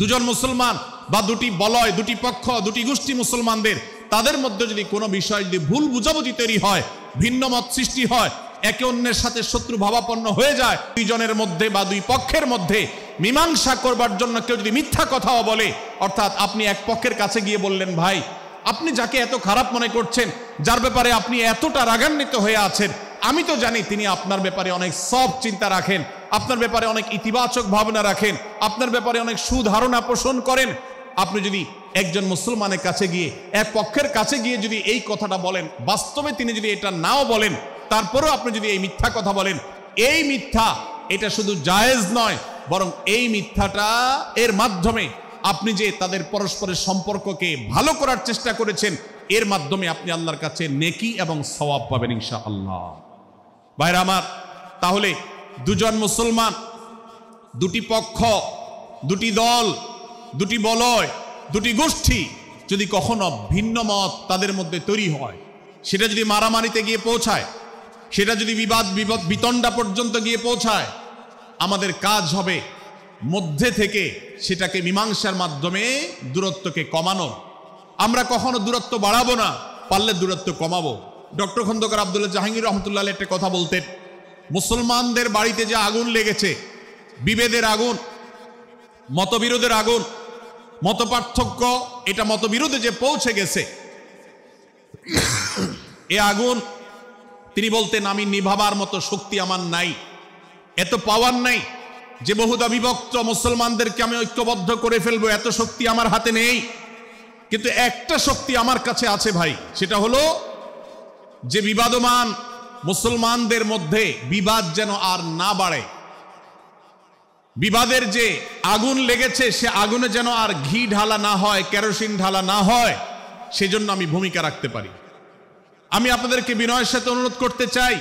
দুজন মুসলমান বা দুটি বলয়, দুটি পক্ষ, দুটি গোষ্ঠী মুসলমানদের, তাদের মধ্যে যদি কোনো বিষয় যদি ভুল বুঝাবুঝি তৈরি হয়, ভিন্ন মত সৃষ্টি হয়, একে অন্যের সাথে শত্রু ভাবাপন্ন হয়ে যায়, দুইজনের মধ্যে বা দুই পক্ষের মধ্যে মীমাংসা করবার জন্য কেউ যদি মিথ্যা কথাও বলে, অর্থাৎ আপনি এক পক্ষের কাছে গিয়ে বললেন, ভাই আপনি যাকে এত খারাপ মনে করছেন, যার ব্যাপারে আপনি এতটা রাগান্বিত হয়ে আছেন, আমি তো জানি তিনি আপনার ব্যাপারে অনেক সফট চিন্তা রাখেন, আপনার ব্যাপারে অনেক ইতিবাচক ভাবনা রাখেন, আপনার ব্যাপারে অনেক সুধারণা পোষণ করেন। আপনি যদি একজন মুসলমানের কাছে গিয়ে, এক পক্ষের কাছে গিয়ে যদি এই কথাটা বলেন, বাস্তবে তিনি যদি এটা নাও বলেন, তারপরেও আপনি যদি এই মিথ্যা কথা বলেন, এই মিথ্যা এটা শুধু জায়েজ নয়, বরং এই মিথ্যাটা এর মাধ্যমে আপনি যে তাদের পরস্পরের সম্পর্ককে ভালো করার চেষ্টা করেছেন, এর মাধ্যমে আপনি আল্লাহর কাছে নেকি এবং সওয়াব পাবেন ইনশাআল্লাহ। ভাইরা আমার, তাহলে দুজন মুসলমান, দুটি পক্ষ, দুটি দল, দুটি বলয়, দুটি গোষ্ঠী যদি কখনো ভিন্ন মত তাদের মধ্যে তৈরি হয়, সেটা যদি মারামারিতে গিয়ে পৌঁছায়, সেটা যদি বিবাদ বিতণ্ডা পর্যন্ত গিয়ে পৌঁছায়, আমাদের কাজ হবে মধ্যে থেকে সেটাকে মীমাংসার মাধ্যমে দূরত্বকে কমানো। আমরা কখনো দূরত্ব বাড়াবো না, পারলে দূরত্ব কমাবো। ডক্টর খন্দকার আব্দুল্লাহ জাহাঙ্গীর রহমতুল্লাহ একটা কথা বলতেন, মুসলমানদের বাড়িতে যে আগুন লেগেছে, বিভেদের আগুন, মতবিরোধের আগুন, মত পার্থক্য, এটা মতবিরোধে যে পৌঁছে গেছে, এ আগুন তিনি বলতেন, আমি নিভাবার মতো শক্তি আমার নাই, এত পাওয়ার নাই যে বহুদা বিভক্ত মুসলমানদেরকে আমি ঐক্যবদ্ধ করে ফেলবো, এত শক্তি আমার হাতে নেই। কিন্তু একটা শক্তি আমার কাছে আছে ভাই, সেটা হলো যে বিবাদমান মুসলমানদের মধ্যে বিবাদ যেন আর না বাড়ে, বিবাদের যে আগুন লেগেছে সে আগুনে যেন আর ঘি ঢালা না হয়, কেরোসিন ঢালা না হয়, সেজন্য আমি ভূমিকা রাখতে পারি। আমি আপনাদেরকে বিনয়ের সাথে অনুরোধ করতে চাই,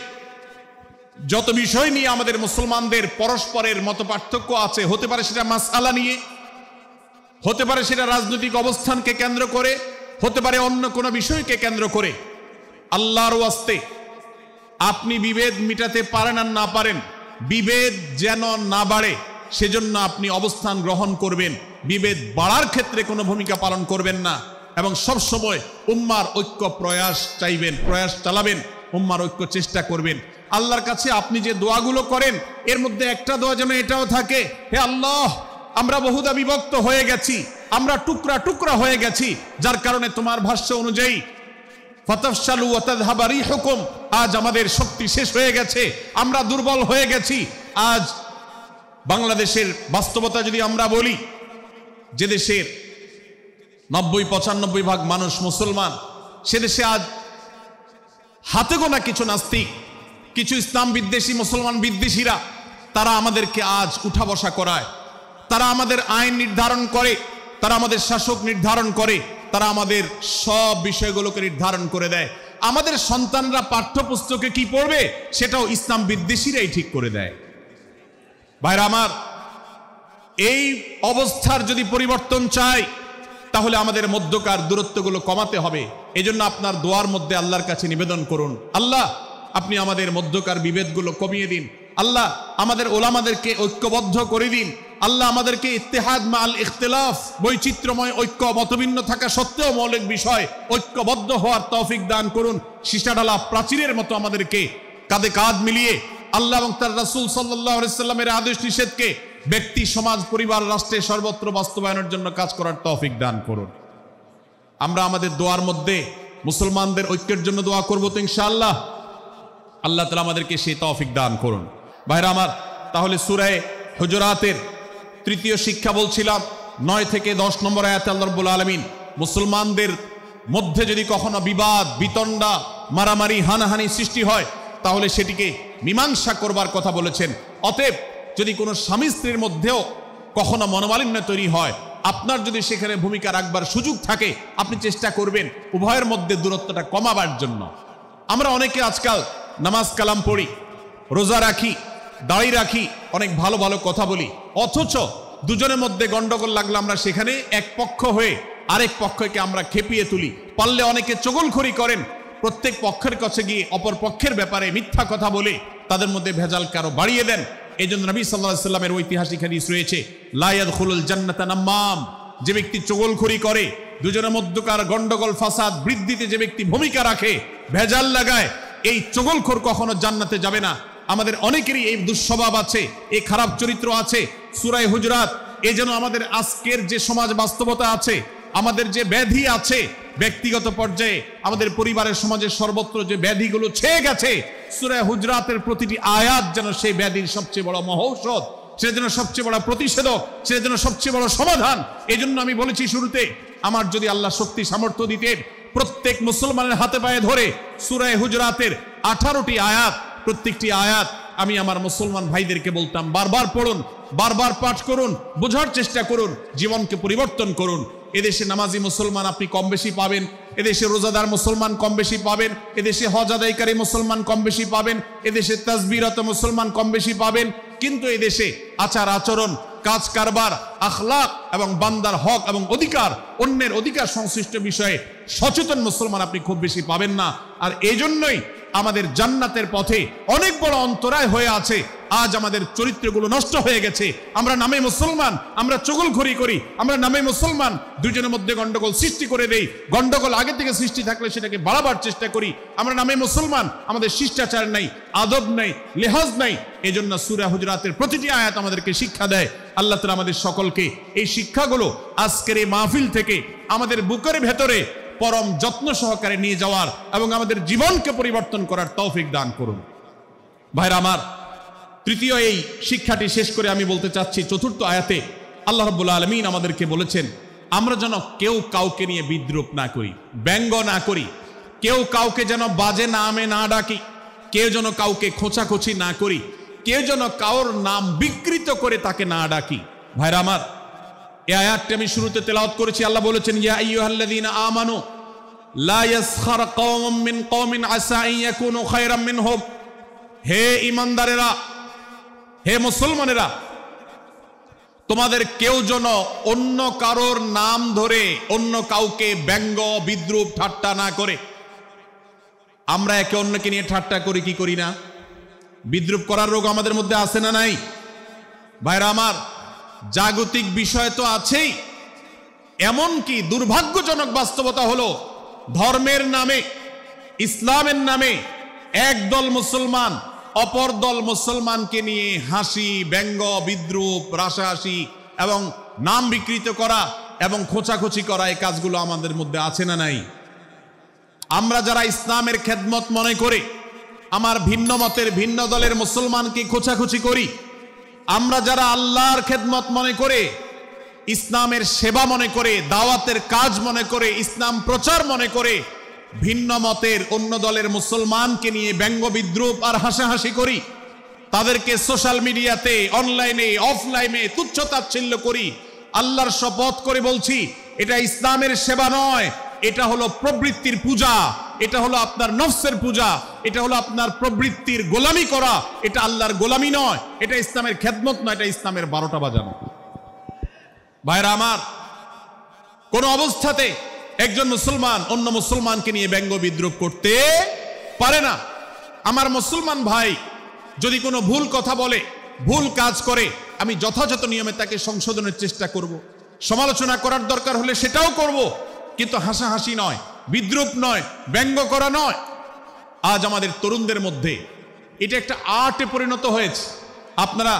যত বিষয় নিয়ে আমাদের মুসলমানদের পরস্পরের মত পার্থক্য আছে, হতে পারে সেটা মাসআলা নিয়ে, হতে পারে সেটা রাজনৈতিক অবস্থানকে কেন্দ্র করে, হতে পারে অন্য কোনো বিষয়কে কেন্দ্র করে, আল্লাহর ওয়াস্তে আপনি বিভেদ মিটাতে পারেন আর না পারেন, বিভেদ যেন না বাড়ে সেজন্য আপনি অবস্থান গ্রহণ করবেন। বিভেদ বাড়ার ক্ষেত্রে কোনো ভূমিকা পালন করবেন না এবং সব সময় উম্মার ঐক্য প্রয়াস চাইবেন, প্রয়াস চালাবেন, উম্মার ঐক্য চেষ্টা করবেন। আল্লাহর কাছে আপনি যে দোয়াগুলো করেন এর মধ্যে একটা দোয়া যেন এটাও থাকে, হে আল্লাহ, আমরা বহুদা বিভক্ত হয়ে গেছি, আমরা টুকরা টুকরা হয়ে গেছি, যার কারণে তোমার ভাষ্য অনুযায়ী ফাতাফশালু ওয়া তাযহাবা রিহুকুম, আজ আমাদের শক্তি শেষ হয়ে গেছে, আমরা দুর্বল হয়ে গেছি। আজ বাংলাদেশের বাস্তবতা যদি আমরা বলি, যে দেশের 90-95 ভাগ মানুষ মুসলমান, সে দেশে আজ হাতে গোনা কিছু নাস্তিক, কিছু ইসলাম বিদ্বেষী, মুসলমান বিদ্বেষীরা, তারা আমাদেরকে আজ উঠা বসা করায়, তারা আমাদের আইন নির্ধারণ করে, তারা আমাদের শাসক নির্ধারণ করে, তারা আমাদের সব বিষয়গুলোকে নির্ধারণ করে দেয়। আমাদের সন্তানরা পাঠ্যপুস্তকে কি পড়বে সেটাও ইসলাম বিদ্বেষীরাই ঠিক করে দেয়। ভাইরা আমার, এই অবস্থার যদি পরিবর্তন চাই তাহলে আমাদের মধ্যকার দূরত্বগুলো কমাতে হবে। এজন্য আপনার দোয়ার মধ্যে আল্লাহর কাছে নিবেদন করুন, আল্লাহ আপনি আমাদের মধ্যকার বিভেদগুলো কমিয়ে দিন, আল্লাহ আমাদের ওলামাদেরকে ঐক্যবদ্ধ করে দিন, আল্লাহ আমাদেরকে ইত্তেহাদ মাল ইখতিলাফ, বৈচিত্র্যময় ঐক্য, মতভিন্ন থাকা সত্ত্বেও মৌলিক বিষয় ঐক্যবদ্ধ হওয়ার তৌফিক দান করুন। সীসাঢালা প্রাচীরের মতো আমাদেরকে কাঁধে কাঁধ মিলিয়ে আল্লাহ এবং তার রাসূল সাল্লাল্লাহু আলাইহি সাল্লামের আদেশ নিষেধকে ব্যক্তি, সমাজ, পরিবার, রাষ্ট্রে সর্বত্র বাস্তবায়নের জন্য কাজ করার তৌফিক দান করুন। আমরা আমাদের দোয়ার মধ্যে মুসলমানদের ঐক্যের জন্য দোয়া করব তো ইনশাআল্লাহ। আল্লাহ তাআলা আমাদেরকে সেই তৌফিক দান করুন। ভাইরা আমার, তাহলে সূরা হুজুরাতের তৃতীয় শিক্ষা বলছিলাম, 9 থেকে 10 নম্বর আয়াতে আল্লাহ রাব্বুল আলামিন মুসলমানদের মধ্যে যদি কখনো বিবাদ, বিতণ্ডা, মারামারি, হানাহানি সৃষ্টি হয় তাহলে সেটিকে মীমাংসা করবার কথা বলেছেন। অতএব যদি কোনো স্বামী স্ত্রীর মধ্যেও কখনো মনোমালিন্য তৈরি হয়, আপনার যদি সেখানে ভূমিকা রাখবার সুযোগ থাকে, আপনি চেষ্টা করবেন উভয়ের মধ্যে দূরত্বটা কমাবার জন্য। আমরা অনেকে আজকাল নামাজ কালাম পড়ি, রোজা রাখি, দাড়ি রাখি, অনেক ভালো ভালো কথা বলি, অথচ দুজনের মধ্যে গন্ডগোল লাগলে আমরা সেখানে এক পক্ষ হয়ে আরেক পক্ষকে আমরা খেপিয়ে তুলি। পারলে অনেকে চগলখড়ি করেন, প্রত্যেক পক্ষের কাছে গিয়ে অপর পক্ষের ব্যাপারে মিথ্যা কথা বলে তাদের মধ্যে ভেজালকে আরো বাড়িয়ে দেন। এই জন্য নবী সাল্লাল্লাহু আলাইহি ওয়াসাল্লামের ঐতিহাসিক হাদিস রয়েছে, লা ইয়াদখুলুল জান্নাতা নাম্মাম, যে ব্যক্তি চগলখড়ি করে, দুজনের মধ্যকার গন্ডগোল ফাসাদ বৃদ্ধিতে যে ব্যক্তি ভূমিকা রাখে, ভেজাল লাগায়, এই চগলখোর কখনো জান্নাতে যাবে না। আমাদের অনেকেরই এই দুঃস্বভাব আছে, এই খারাপ চরিত্র আছে। সূরা হুজুরাত, এই যেন আমাদের আজকের যে সমাজ বাস্তবতা আছে, আমাদের যে ব্যাধি আছে ব্যক্তিগত পর্যায়ে, আমাদের পরিবারের, সমাজের সর্বত্র যে ব্যাধিগুলো ছেয়ে গেছে, সূরা হুজুরাতের প্রতিটি আয়াত যেন সেই ব্যাধির সবচেয়ে বড় মহৌষধ, সেটা যেন সবচেয়ে বড় প্রতিষেধক, সেটা যেন সবচেয়ে বড় সমাধান। এই জন্য আমি বলেছি শুরুতে, আমার যদি আল্লাহ শক্তি সামর্থ্য দিতেন, প্রত্যেক মুসলমানের হাতে পায়ে ধরে সূরা হুজুরাতের 18টি আয়াত, প্রত্যেকটি আয়াত আমি আমার মুসলমান ভাইদেরকে বলতাম, বারবার পড়ুন, বারবার পাঠ করুন, বোঝার চেষ্টা করুন, জীবনকে পরিবর্তন করুন। এদেশে নামাজি মুসলমান আপনি কম বেশি পাবেন, এদেশে রোজাদার মুসলমান কম বেশি পাবেন, এদেশে হজ আদায়কারী মুসলমান কম বেশি পাবেন, এদেশে তাসবিহরত মুসলমান কম বেশি পাবেন, কিন্তু এদেশে আচার আচরণ, কাজ কারবার, আখলাক এবং বান্দার হক এবং অধিকার, অন্যের অধিকার সংশ্লিষ্ট বিষয়ে সচেতন মুসলমান আপনি খুব বেশি পাবেন না। আর এই জন্যই আমাদের জান্নাতের পথে অনেক বড় অন্তরায় হয়ে আছে। আজ আমাদের চরিত্রগুলো নষ্ট হয়ে গেছে। আমরা নামে মুসলমান, আমরা চগলখড়ি করি, আমরা নামে মুসলমান, দুজনের মধ্যে গন্ডগোল সৃষ্টি করে দেই। গন্ডগোল আগে থেকে সৃষ্টি থাকলে সেটাকে বাড়াবার চেষ্টা করি। আমরা নামে মুসলমান, আমাদের শিষ্টাচার নাই, আদব নাই, লেহাজ নাই। এই জন্য সূরা হুজুরাতের প্রতিটি আয়াত আমাদেরকে শিক্ষা দেয়। আল্লাহ তাআলা আমাদের সকলকে এই শিক্ষাগুলো আজকের এই মাহফিল থেকে আমাদের বুকের ভেতরে পরম যত্ন সহকারে নিয়ে যাওয়ার এবং আমাদের জীবনকে পরিবর্তন করার তৌফিক দান করুন। ভাইরা আমার, তৃতীয় এই শিক্ষাটি শেষ করে আমি বলতে চাচ্ছি, চতুর্থ আয়াতে আল্লাহ রাব্বুল আলামিন আমাদেরকে বলেছেন, আমরা যেন কেউ কাউকে নিয়ে বিদ্রূপ না করি, ব্যঙ্গ না করি, কেউ কাউকে যেন বাজে নামে না ডাকি, কেউ যেন কাউকে খোঁচাখুচি না করি, কেউ যেন কাউর নাম বিকৃত করে তাকে না ডাকি। ভাইরা আমার, এই আয়াতটি আমি শুরুতে তেলাওয়াত করেছি। আল্লাহ বলেছেন, ইয়া আইয়ুহাল্লাযীনা আমানু লা ইয়াসখার কওমুম মিন কওমিন আসা আন ইয়াকুনু খায়রাম মিনহুম। হে ঈমানদারেরা, হে মুসলমানেরা, তোমাদের কেউ যেন অন্য কারোর নাম ধরে অন্য কাউকে ব্যঙ্গ বিদ্রূপ ঠাট্টা না করে। আমরা একে অন্যকে নিয়ে ঠাট্টা করি কি করি না? বিদ্রূপ করার রোগ আমাদের মধ্যে আছে না নাই? ভাইরা আমার, জাগতিক বিষয় তো আছেই, এমনকি দুর্ভাগ্যজনক বাস্তবতা হলো ধর্মের নামে, ইসলামের নামে একদল মুসলমান অপর দল মুসলমানকে নিয়ে হাসি, ব্যঙ্গ, বিদ্রূপ, রাশাহাসি এবং নাম বিকৃত করা এবং খোঁচাখুচি করা, এই কাজগুলো আমাদের মধ্যে আছে না নাই? আমরা যারা ইসলামের খেদমত মনে করে আমার ভিন্ন মতের ভিন্ন দলের মুসলমানকে খোঁচাখুচি করি, আমরা যারা আল্লাহর খেদমত মনে করে, ইসলামের সেবা মনে করে, দাওয়াতের কাজ মনে করে, ইসলাম প্রচার মনে করে ভিন্ন মতের অন্য দলের মুসলমানকে নিয়ে ব্যঙ্গ বিদ্রূপ আর হাসাহাসি করি, তাদেরকে সোশ্যাল মিডিয়াতে, অনলাইনে, অফলাইনে তুচ্ছ-তাচ্ছিল্য করি, আল্লাহর শপথ করে বলছি, এটা ইসলামের সেবা নয়, এটা হলো প্রবৃত্তির পূজা, এটা হলো আপনার নফসের পূজা, এটা হলো আপনার প্রবৃত্তির গোলামি করা, এটা আল্লাহর গোলামি নয়, এটা ইসলামের খেদমত নয়, এটা ইসলামের 12টা বাজানো। ভাইরা আমার, কোন অবস্থাতে একজন মুসলমান অন্য মুসলমানকে নিয়ে ব্যঙ্গ বিদ্রূপ করতে পারে না। আমার মুসলমান ভাই যদি কোনো ভুল কথা বলে, ভুল কাজ করে, আমি যথাযথ নিয়মে তাকে সংশোধনের চেষ্টা করব, সমালোচনা করার দরকার হলে সেটাও করব, কিন্তু হাসাহাসি নয়, বিদ্রূপ নয়, ব্যঙ্গ করা নয়। আজ আমাদের তরুণদের মধ্যে এটা একটা আর্টে পরিণত হয়েছে। আপনারা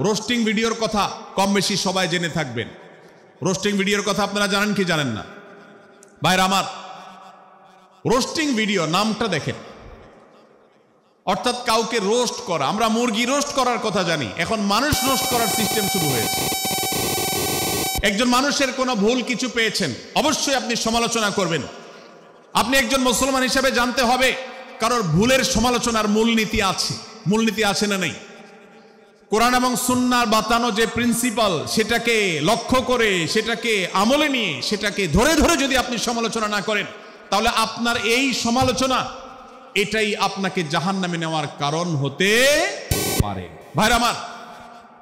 রোস্টিং ভিডিওর কথা কম বেশি সবাই জেনে থাকবেন। রোস্টিং ভিডিওর কথা আপনারা জানেন কি জানেন না? ভাইরা আমার, রোস্টিং ভিডিও নামটা দেখেন, অর্থাৎ কাউকে রোস্ট করা। আমরা মুরগি রোস্ট করার কথা জানি, এখন মানুষ রোস্ট করার সিস্টেম শুরু হয়েছে। একজন মানুষের কোনো ভুল কিছু পেয়েছেন, অবশ্যই আপনি সমালোচনা করবেন। আপনি একজন মুসলমান হিসেবে জানতে হবে কারোর ভুলের সমালোচনার মূলনীতি আছে। মূলনীতি আছে না নেই? কোরআন এবং সুন্নাহর বাতানো যে প্রিন্সিপাল, সেটাকে লক্ষ্য করে, সেটাকে আমলে নিয়ে, সেটাকে ধরে ধরে যদি আপনি সমালোচনা না করেন, তাহলে আপনার এই সমালোচনা এটাই আপনাকে জাহান্নামে নেওয়ার কারণ হতে পারে। ভাইরা আমার,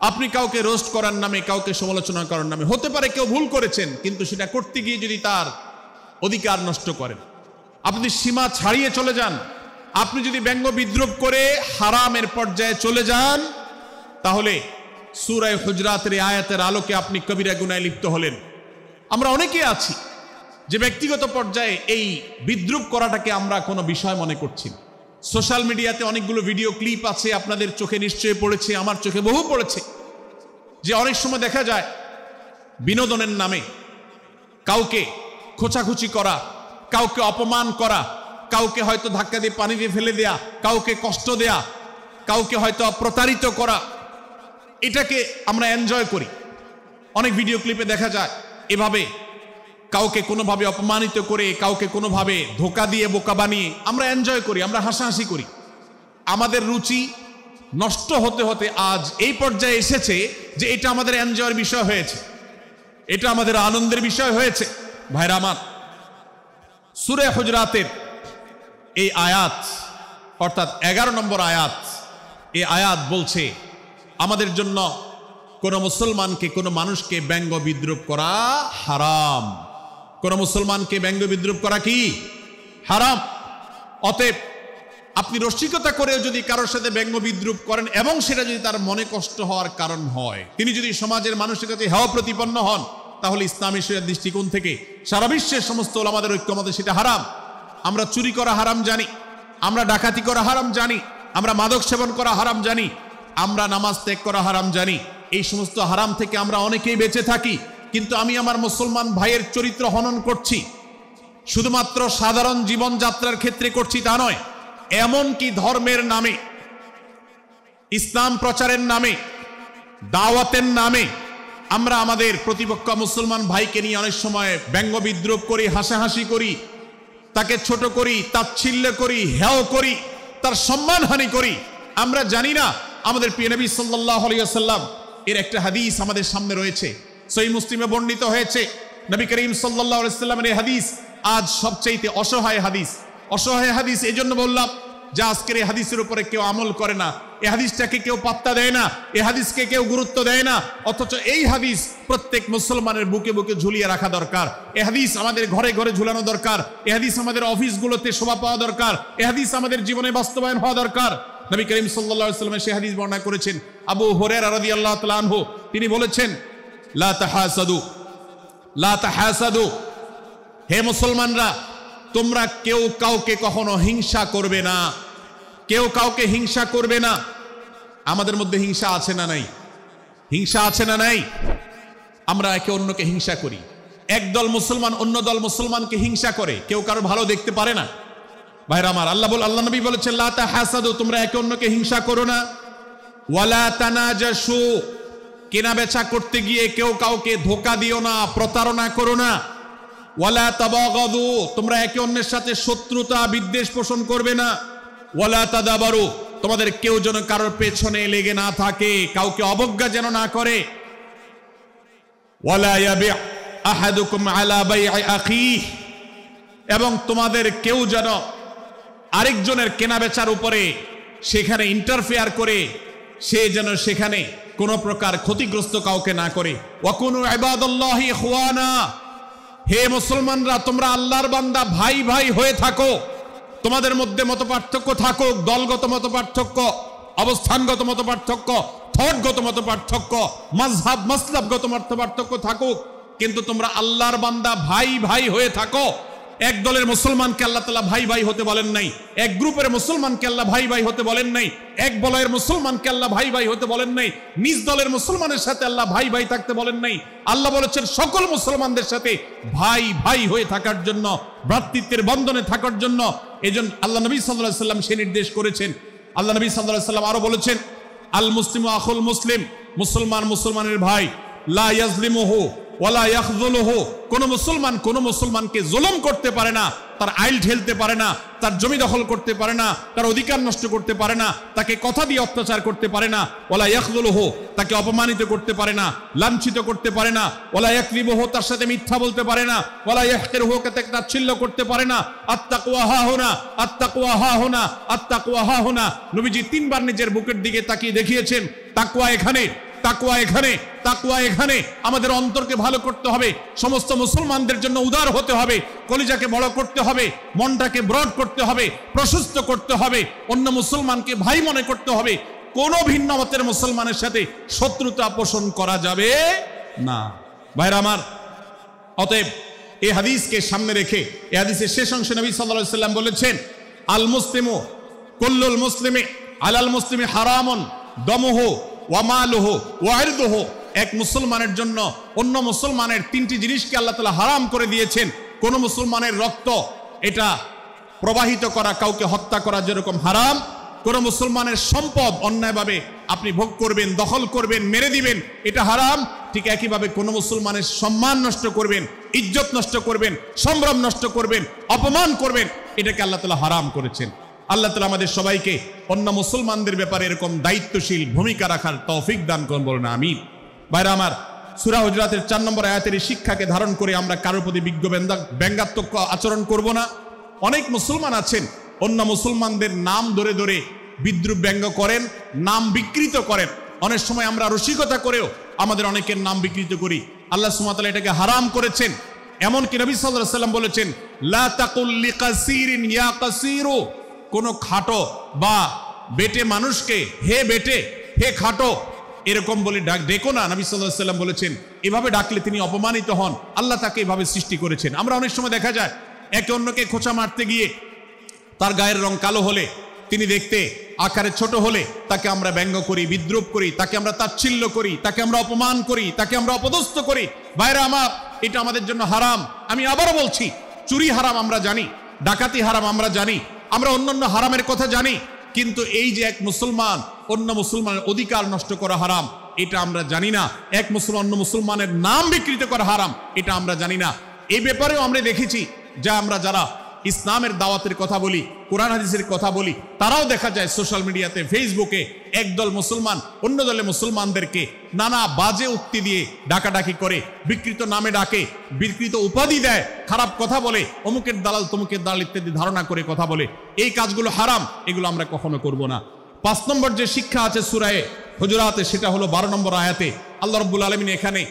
আপনি কাউকে রোস্ট করার নামে, কাউকে সমালোচনা করার নামে, হতে পারে কেউ ভুল করেছেন, কিন্তু সেটা করতে গিয়ে যদি তার অধিকার নষ্ট করেন, আপনি সীমা ছাড়িয়ে চলে যান, আপনি যদি ব্যঙ্গ বিদ্রূপ করে হারামের পর্যায়ে চলে যান, তাহলে সূরা হুজরাতের আয়াতের আলোকে আপনি কবিরা গুনাহে লিপ্ত হলেন। আমরা অনেকে আছি যে ব্যক্তিগত পর্যায়ে এই বিদ্রূপ করাটাকে আমরা কোনো বিষয় মনে করছি। সোশ্যাল মিডিয়াতে অনেকগুলো ভিডিও ক্লিপ আছে, আপনাদের চোখে নিশ্চয়ই পড়েছে, আমার চোখে বহু পড়েছে, যে অনেক সময় দেখা যায় বিনোদনের নামে কাউকে খোঁচাখুচি করা, কাউকে অপমান করা, কাউকে হয়তো ধাক্কা দিয়ে পানি দিয়ে ফেলে দেয়া, কাউকে কষ্ট দেয়া, কাউকে হয়তো প্রতারিত করা, এটাকে আমরা এনজয় করি। অনেক ভিডিও ক্লিপে দেখা যায় এভাবে কাউকে কোনোভাবে অপমানিত করে, কাউকে কোনোভাবে ধোকা দিয়ে বোকা বানিয়ে আমরা এনজয় করি, আমরা হাসাহাসি করি। আমাদের রুচি নষ্ট হতে হতে আজ এই পর্যায়ে এসেছে যে এটা আমাদের এনজয়ের বিষয় হয়েছে, এটা আমাদের আনন্দের বিষয় হয়েছে। ভাইরা আমার, সূরা হুজরাতের এই আয়াত, অর্থাৎ 11 নম্বর আয়াত, এই আয়াত বলছে আমাদের জন্য কোন মুসলমানকে, কোন মানুষকে ব্যঙ্গ বিদ্রূপ করা হারাম। কোন মুসলমানকে ব্যঙ্গ বিদ্রূপ করা কি হারাম। অতএব আপনি রসিকতা করেও যদি কারোর সাথে ব্যঙ্গ বিদ্রূপ করেন এবং সেটা যদি তার মনে কষ্ট হওয়ার কারণ হয়, তিনি যদি সমাজের মানুষের কাছে হেয় প্রতিপন্ন হন, তাহলে ইসলামী শরীয়তের দৃষ্টিকোণ থেকে সারা বিশ্বের সমস্ত ওলামাদের ঐক্যমতে সেটা হারাম। আমরা চুরি করা হারাম জানি, আমরা ডাকাতি করা হারাম জানি, আমরা মাদক সেবন করা হারাম জানি, আমরা নামাজ ত্যাগ করা হারাম জানি। এই সমস্ত হারাম থেকে আমরা অনেকেই বেঁচে থাকি, কিন্তু আমি আমার মুসলমান ভাইয়ের চরিত্র হনন করছি, শুধুমাত্র সাধারণ জীবনযাত্রার ক্ষেত্রে করছি তা নয়, এমনকি ধর্মের নামে, ইসলাম প্রচারের নামে, দাওয়াতের নামে আমরা আমাদের প্রতিপক্ষ মুসলমান ভাইকে নিয়ে অনেক সময় ব্যঙ্গ বিদ্রূপ করি, হাসাহাসি করি, তাকে ছোট করি, তাচ্ছিল্য করি, হেয় করি, তার সম্মানহানি করি। আমরা জানি না আমাদের প্রিয় নবী সাল্লাল্লাহু আলাইহি ওয়াসাল্লাম এর একটা হাদিস আমাদের সামনে রয়েছে, সহিহ মুসলিমে বর্ণিত হয়েছে। নবী করিম সাল্লাল্লাহু আলাইহি ওয়াসাল্লামের এই হাদিস আজ সবচাইতে অসহায় হাদিস। অসহায় হাদিস এই জন্য বললাম যে আজকের এই হাদিসের উপরে কেউ আমল করে না, এই হাদিসটাকে কেউ পাত্তা দেয় না, এই হাদিসকে কেউ গুরুত্ব দেয় না। অথচ এই হাদিস প্রত্যেক মুসলমানের বুকে বুকে ঝুলিয়ে রাখা দরকার। এই হাদিস আমাদের ঘরে ঘরে ঝুলানো দরকার। এই হাদিস আমাদের অফিসগুলোতে শোভা পাওয়া দরকার। এই হাদিস আমাদের জীবনে বাস্তবায়ন হওয়া দরকার। নবী করিম সাল্লাল্লাহু আলাইহি ওয়াসাল্লাম সেই হাদিস বর্ণনা করেছেন। আবু হুরায়রা রাদিয়াল্লাহু তাআলা আনহু তিনি বলেছেন, লা তাহাসাদু, লা তাহাসাদু, হে মুসলমানরা তোমরা কেউ কাউকে কখনো হিংসা করবে না, কেউ কাউকে হিংসা করবে না। আমাদের মধ্যে হিংসা আছে না নাই? হিংসা আছে না নাই? আমরা একে অন্যকে হিংসা করি। একদল মুসলমান অন্য দল মুসলমানকে হিংসা করে, কেউ কারো ভালো দেখতে পারে না। ভাইরা আমার, আল্লাহ নবী বলেছেন লা তাহাসাদু, তোমরা একে অন্যকে হিংসা করো না। ওয়ালা তানাজাসু, কেনা বেচা করতে গিয়ে কেউ কাউকে ধোঁকা দিও না, প্রতারণা করো না। ওয়ালা তাবাগাদু, তোমরা একে অন্যের সাথে শত্রুতা বিদ্বেষ পোষণ করবে না। ওয়ালা তাদাবারু, তোমাদের কেউ যেন কারোর পেছনে লেগে না থাকে, কাউকে অবজ্ঞা যেন না করে। ওয়ালা ইয়াবি আহাদুকুম আলা বাই'i আখিহি, এবং তোমাদের কেউ যেন আরেকজনের কেনাবেচার উপরে সেখানে ইন্টারফেয়ার করে সে যেন সেখানে কোনো প্রকার ক্ষতিগ্রস্ত কাউকে না করে। ওয়াকুনু ইবাদাল্লাহি ইখওয়ানা, হে মুসলমানরা তোমরা আল্লাহর বান্দা ভাই ভাই হয়ে থাকো। তোমাদের মধ্যে মত পার্থক্য থাকুক, দলগত মত পার্থক্য, অবস্থানগত মত পার্থক্য, থটগত মত পার্থক্য, মাযহাব মাসলাবগত মত পার্থক্য থাকুক, কিন্তু তোমরা আল্লাহর বান্দা ভাই ভাই হয়ে থাকো। এক দলের মুসলমানকে আল্লাহ তাআলা ভাই ভাই হতে বলেন নাই, এক গ্রুপের মুসলমানকে আল্লাহ ভাই ভাই হতে বলেন নাই, এক বলয়ের মুসলমানকে আল্লাহ ভাই ভাই হতে বলেন নাই, নিজ দলের মুসলমানের সাথে আল্লাহ ভাই ভাই থাকতে বলেন নাই। আল্লাহ বলেছেন সকল মুসলমানদের সাথে ভাই ভাই হয়ে থাকার জন্য, ভ্রাতৃত্বের বন্ধনে থাকার জন্য। এজন্য আল্লাহ নবী সাল্লাল্লাহু আলাইহি ওয়াসাল্লাম সে নির্দেশ করেছেন। আল্লাহ নবী সাল্লাল্লাহু আলাইহি ওয়াসাল্লাম আরো বলেছেন, আল মুসলিমু আখুল মুসলিম, মুসলমান মুসলমানের ভাই, লা ইয়াজলিমুহু ওয়ালা ইয়াখযুলুহু, কোন মুসলমান কোন মুসলমানকে জুলুম করতে পারে না, তার আইল ঠেলতে পারে না, তার জমি দখল করতে পারে না, তার অধিকার নষ্ট করতে পারে না, তাকে কথা দিয়ে অত্যাচার করতে পারে না। ওয়ালা ইয়াখযুলুহু, তাকে অপমানিত করতে পারে না, লাঞ্ছিত করতে পারে না। ওয়ালা ইয়াকযিবুহু, তার সাথে মিথ্যা বলতে পারে না। ওয়ালা ইয়াহকিরুহু, তাকে তাচ্ছিল্য করতে পারে না। আত্তাকওয়া হাহুনা, আত্তাকওয়া হাহুনা, আত্তাকওয়া হাহুনা। নবীজি তিনবার নিজের বুকের দিকে তাকিয়ে দেখিয়েছেন, তাকওয়া এখানে, তাকওয়া এখানে, তাকওয়া এখানে। আমাদের অন্তরকে ভালো করতে হবে, সমস্ত মুসলমানদের জন্য উদার হতে হবে, কলিজাকে বড় করতে হবে, মনটাকে ব্রড করতে হবে, প্রশস্ত করতে হবে, অন্য মুসলমানকে ভাই মনে করতে হবে। কোন ভিন্ন মতের মুসলমানের সাথে শত্রুতা পোষণ করা যাবে না। ভাইরা আমার, অতএব এই হাদিসকে সামনে রেখে এই হাদিসের শেষ অংশে নবী সাল্লাল্লাহু আলাইহি ওয়াসাল্লাম বলেছেন, আল মুসলিমু কুল্লুল মুসলিমি আলাল মুসলিমি হারামুন দামুহু ওয়া মালুহু ওয়া ইরদুহু। এক মুসলমানের জন্য অন্য মুসলমানের তিনটি জিনিসকে আল্লাহ তাআলা হারাম করে দিয়েছেন। কোন মুসলমানের রক্ত এটা প্রবাহিত করা, কাউকে হত্যা করা যেরকম হারাম, কোন মুসলমানের সম্পদ অন্যায়ভাবে আপনি ভোগ করবেন, দখল করবেন, মেরে দিবেন, এটা হারাম। ঠিক একইভাবে কোন মুসলমানের সম্মান নষ্ট করবেন, ইজ্জত নষ্ট করবেন, সম্ভ্রম নষ্ট করবেন, অপমান করবেন, এটাকে আল্লাহ তাআলা হারাম করেছেন। আল্লাহ তাআলা আমাদের সবাইকে অন্য মুসলমানদের ব্যাপারে এরকম দায়িত্বশীল ভূমিকা রাখার তৌফিক দান করুন, বলুন আমিন। ভাইরা আমার, সূরা হুজুরাতের 4 নম্বর আয়াতের এই শিক্ষাকে ধারণ করে আমরা কারোর প্রতি ব্যঙ্গাত্মক আচরণ করব না। অনেক মুসলমান আছেন অন্য মুসলমানদের নাম ধরে ধরে বিদ্রুপ ব্যঙ্গ করেন, নাম বিকৃত করেন। অনেক সময় আমরা রসিকতা করেও আমাদের অনেকের নাম বিকৃত করি। আল্লাহ সুবহানাহু ওয়া তাআলা এটাকে হারাম করেছেন। এমনকি নবী সাল্লাল্লাহু আলাইহি ওয়াসাল্লাম বলেছেন, লা তাকুল লিকাসিরিন ইয়া কাসিরু, কোন খাটো বা বেটে মানুষকে হে বেটে, হে খাটো এরকম বলে ডেকো না। নবী সাল্লাল্লাহু আলাইহি ওয়াসাল্লাম বলেছেন, এভাবে ডাকলে তিনি অপমানিত হন। আল্লাহ তাকে এভাবে সৃষ্টি করেছেন। আমরা অনেক সময় দেখা যায় একে অন্যকে খোঁচা মারতে গিয়ে তার গায়ের রং কালো হলে, তিনি দেখতে আকারে ছোট হলে তাকে আমরা ব্যঙ্গ করি, বিদ্রুপ করি, তাকে আমরা তাচ্ছিল্য করি, তাকে আমরা অপমান করি, তাকে আমরা অপদস্থ করি। ভাইরা আমার, এটা আমাদের জন্য হারাম। আমি আবারও বলছি, চুরি হারাম আমরা জানি, ডাকাতি হারাম আমরা জানি, আমরা অন্যান্য হারামের কথা জানি, কিন্তু এই যে এক মুসলমান অন্য মুসলমানের অধিকার নষ্ট করা হারাম, এটা আমরা জানি না। এক মুসলমান অন্য মুসলমানের নাম বিকৃত করা হারাম, এটা আমরা জানি না। এই ব্যাপারেও আমরা দেখেছি যে আমরা যারা ইসলামের দাওয়াতের কথা বলি, কোরআন হাদিসের কথা বলি, তারাও দেখা যায় সোশ্যাল মিডিয়াতে, ফেসবুকে একদল মুসলমান অন্য দলে মুসলমানদেরকে নানা বাজে উক্তি দিয়ে ডাকাডাকি করে, বিকৃত নামে ডাকে, বিকৃত উপাধি দেয়, খারাপ কথা বলে, অমুকের দালাল তমুকের দালাল ইত্যাদি ধারণা করে কথা বলে। এই কাজগুলো হারাম, এগুলো আমরা কখনো করব না। 5 নম্বর যে শিক্ষা আছে সূরা হুজুরাতে, সেটা হলো 12 নম্বর আয়াতে আল্লাহ রাব্বুল আলামিন এখানে